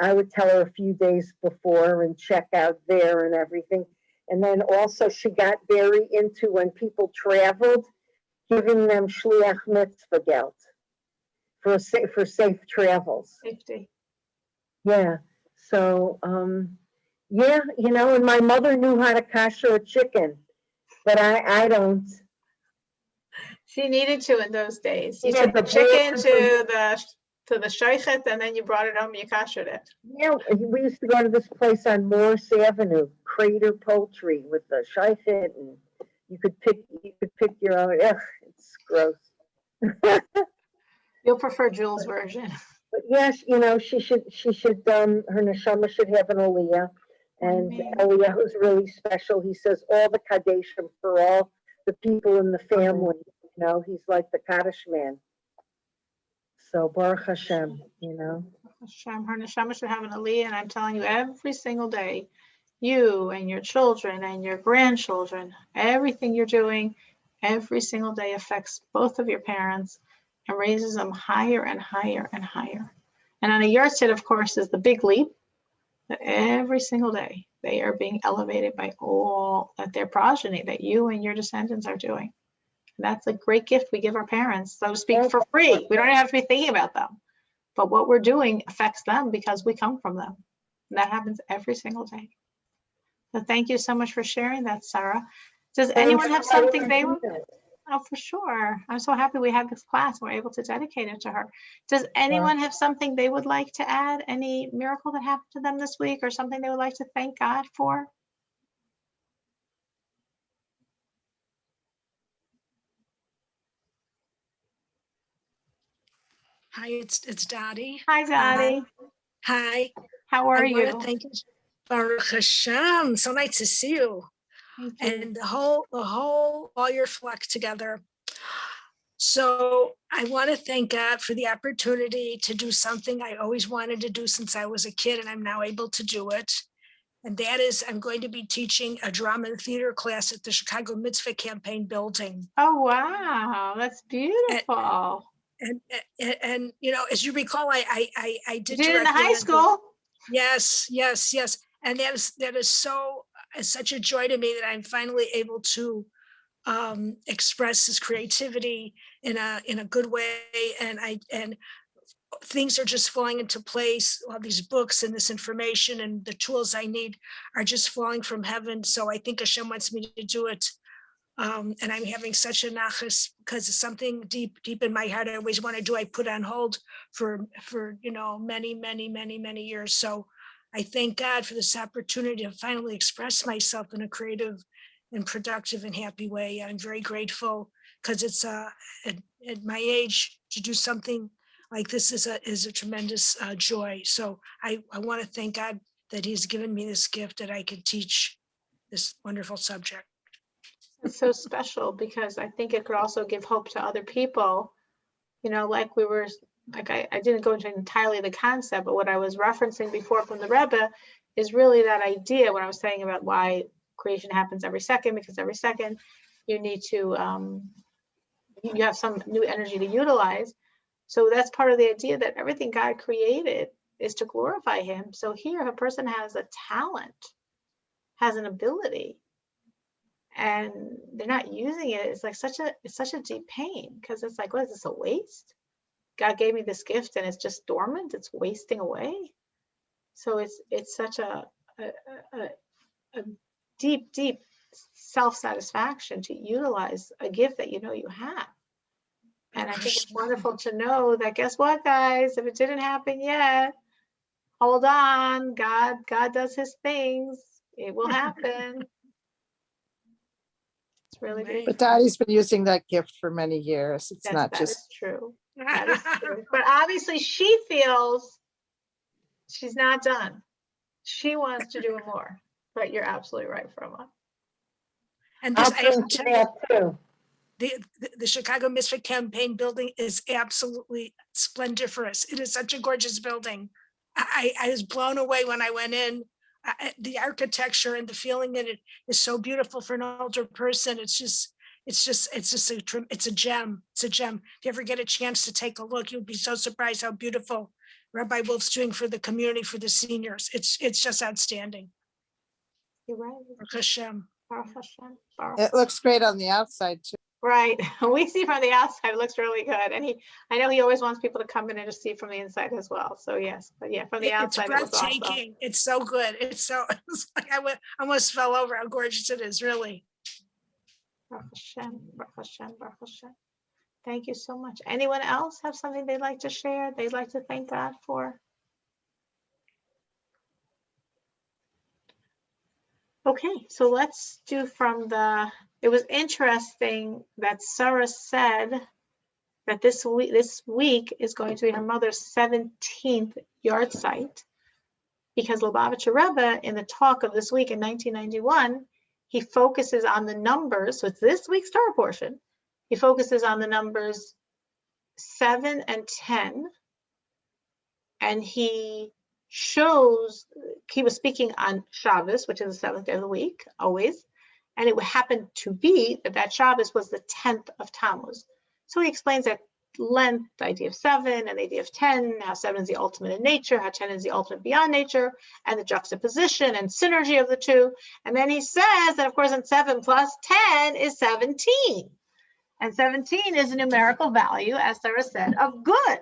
I would tell her a few days before and check out there and everything. And then also she got very into when people traveled, giving them shliach mitzvah geld for safe travels. Safety. Yeah. So, yeah, and my mother knew how to kasher a chicken, but I don't. She needed to in those days. You Yeah, took the the chicken board to the shaychet, and then you brought it home and you kashered it. Yeah, we used to go to this place on Morris Avenue, Crater Poultry, with the shaychet, and you could pick your own. Ugh, it's gross. You'll prefer Jules' version. But yes, she should her neshama should have an aliyah, and Amen. Aliyah was really special. He says all the kaddeshim for all the people in the family. He's like the kaddish man. So Baruch Hashem, Hashem, her neshama should have an aliyah, and I'm telling you, every single day, you and your children and your grandchildren, everything you're doing, every single day affects both of your parents and raises them higher and higher and higher. And on a yahrzeit, of course, is the big leap that every single day they are being elevated by all that their progeny, that you and your descendants are doing. And that's a great gift we give our parents, so to speak, for free. We don't have to be thinking about them. But what we're doing affects them because we come from them. And that happens every single day. So thank you so much for sharing that, Sarah. Does anyone have something they would? Oh, for sure. I'm so happy we had this class. We're able to dedicate it to her. Does anyone have something they would like to add? Any miracle that happened to them this week or something they would like to thank God for? Hi, it's Dottie. Hi, Dottie. Hi. How are I you? want to thank you, Baruch Hashem. So nice to see you. Thank you. And all your flock together. So I want to thank God for the opportunity to do something I always wanted to do since I was a kid, and I'm now able to do it. And that is, I'm going to be teaching a drama and theater class at the Chicago Mitzvah Campaign building. Oh, wow. That's beautiful. And as you recall, I did You did it in the high school. Yes. And that is such a joy to me that I'm finally able to express his creativity in a good way. And things are just falling into place. All these books and this information and the tools I need are just falling from heaven. So I think Hashem wants me to do it And I'm having such a nachas because it's something deep in my heart I always want to do. I put on hold for many years. So I thank God for this opportunity to finally express myself in a creative and productive and happy way. I'm very grateful because it's at my age to do something like this is a tremendous joy. So I want to thank God that He's given me this gift that I can teach this wonderful subject. It's so special because I think it could also give hope to other people. Like I didn't go into entirely the concept, but what I was referencing before from the Rebbe is really that idea when I was saying about why creation happens every second, because every second you need to, you have some new energy to utilize. So that's part of the idea that everything God created is to glorify Him. So here, if a person has a talent, has an ability, and they're not using it, it's like it's such a deep pain, because it's like, what is this, a waste? God gave me this gift and it's just dormant, it's wasting away. So it's such a deep self-satisfaction to utilize a gift that you have. And I think it's wonderful to know that, guess what, guys, if it didn't happen yet, hold on, God does His things, it will happen. It's really Right. But Dottie's been using that gift for many years. It's Yes, not that just, is true. That is true. But obviously she feels she's not done. She wants to do more. But you're absolutely right, Froma. And I'll this, I have drink to to tell you, that too. the Chicago Misfit Campaign building is absolutely splendiferous. It is such a gorgeous building. I was blown away when I went in. The architecture and the feeling in it is so beautiful for an older person. It's a gem. It's a gem. If you ever get a chance to take a look, you'll be so surprised how beautiful Rabbi Wolf's doing for the community, for the seniors. It's just outstanding. You're right. Baruch Hashem. Baruch Hashem. Baruch it looks great on the outside too. Right. We see from the outside, it looks really good. And I know he always wants people to come in and just see from the inside as well. So yes, but yeah, from the outside, it was awesome. Breathtaking. It's so good. It's like I almost fell over how gorgeous it is, really. Baruch Hashem, Baruch Hashem, Baruch Hashem. Thank you so much. Anyone else have something they'd like to share? They'd like to thank God for? Okay, so let's do it was interesting that Sarah said that this week is going to be her mother's 17th yard site, because Lubavitcher Rebbe, in the talk of this week in 1991, he focuses on the numbers. So it's this week's Torah portion. He focuses on the numbers 7 and 10, and he was speaking on Shabbos, which is the 7th day of the week, always, and it happened to be that Shabbos was the 10th of Tammuz. So he explains at length the idea of 7 and the idea of 10, how 7 is the ultimate in nature, how 10 is the ultimate beyond nature, and the juxtaposition and synergy of the two. And then he says that, of course, in 7 plus 10 is 17. And 17 is a numerical value, as Sarah said, of good.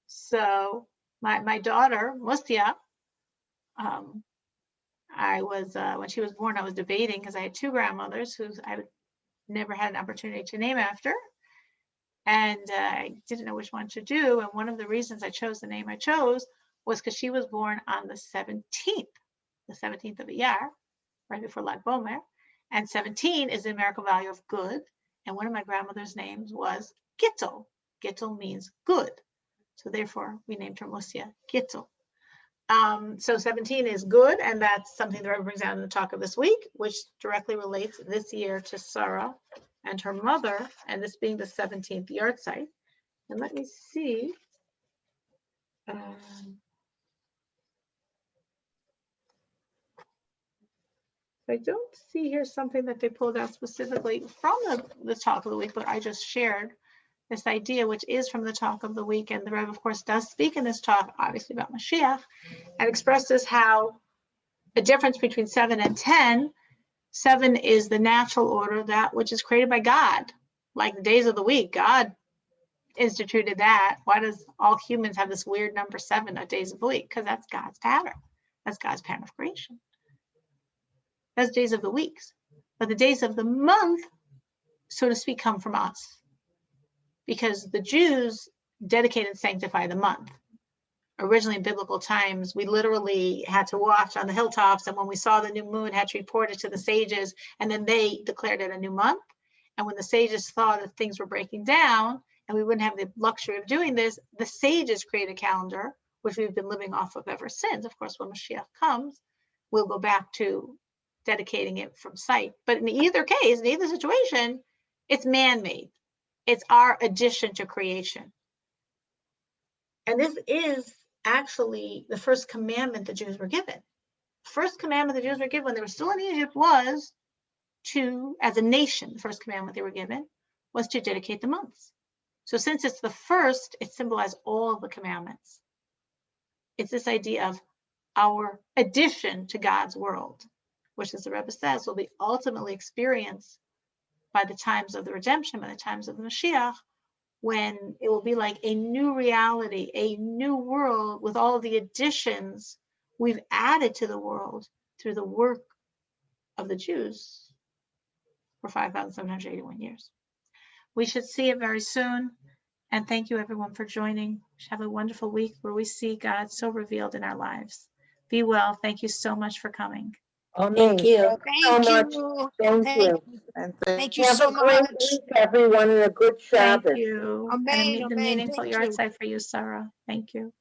So my daughter, Mustia, when she was born, I was debating, because I had two grandmothers who I never had an opportunity to name after. And I didn't know which one to do. And one of the reasons I chose the name I chose was because she was born on the 17th of Iyar, right before Lag Bomer. And 17 is the numerical value of good. And one of my grandmother's names was Gittel. Gittel means good. So therefore, we named her Mustia Gittel. So 17 is good, and that's something the Rebbe brings out in the talk of this week, which directly relates this year to Sarah and her mother, and this being the 17th yard site. And let me see. I don't see here something that they pulled out specifically from the talk of the week, but I just shared this idea, which is from the talk of the week. And the Rebbe, of course, does speak in this talk, obviously, about Mashiach, and expresses how a difference between 7 and 10, 7 is the natural order, that which is created by God, like the days of the week. God instituted that. Why does all humans have this weird number 7 of days of the week? Because that's God's pattern. That's God's pattern of creation. That's days of the weeks. But the days of the month, so to speak, come from us, because the Jews dedicate and sanctify the month. Originally, in biblical times, we literally had to watch on the hilltops, and when we saw the new moon, had to report it to the sages, and then they declared it a new month. And when the sages saw that things were breaking down, and we wouldn't have the luxury of doing this, the sages created a calendar, which we've been living off of ever since. Of course, when Mashiach comes, we'll go back to dedicating it from sight. But in either case, in either situation, it's man-made. It's our addition to creation. And this is actually the first commandment the Jews were given. The first commandment the Jews were given when they were still in Egypt was to, as a nation, the first commandment they were given was to dedicate the months. So since it's the first, it symbolizes all of the commandments. It's this idea of our addition to God's world, which, as the Rebbe says, will be ultimately experienced by the times of the redemption, by the times of the Mashiach, when it will be like a new reality, a new world with all of the additions we've added to the world through the work of the Jews for 5,781 years. We should see it very soon. And thank you everyone for joining. Have a wonderful week where we see God so revealed in our lives. Be well. Thank you so much for coming. Amen. Thank you. So Thank much. you. Thank Thank you. And Thank you Have so a great much. week, everyone, and a good Thank Shabbos. you. And Amen, the amen. meaningful Thank yard you. site for you, Sarah. Thank you.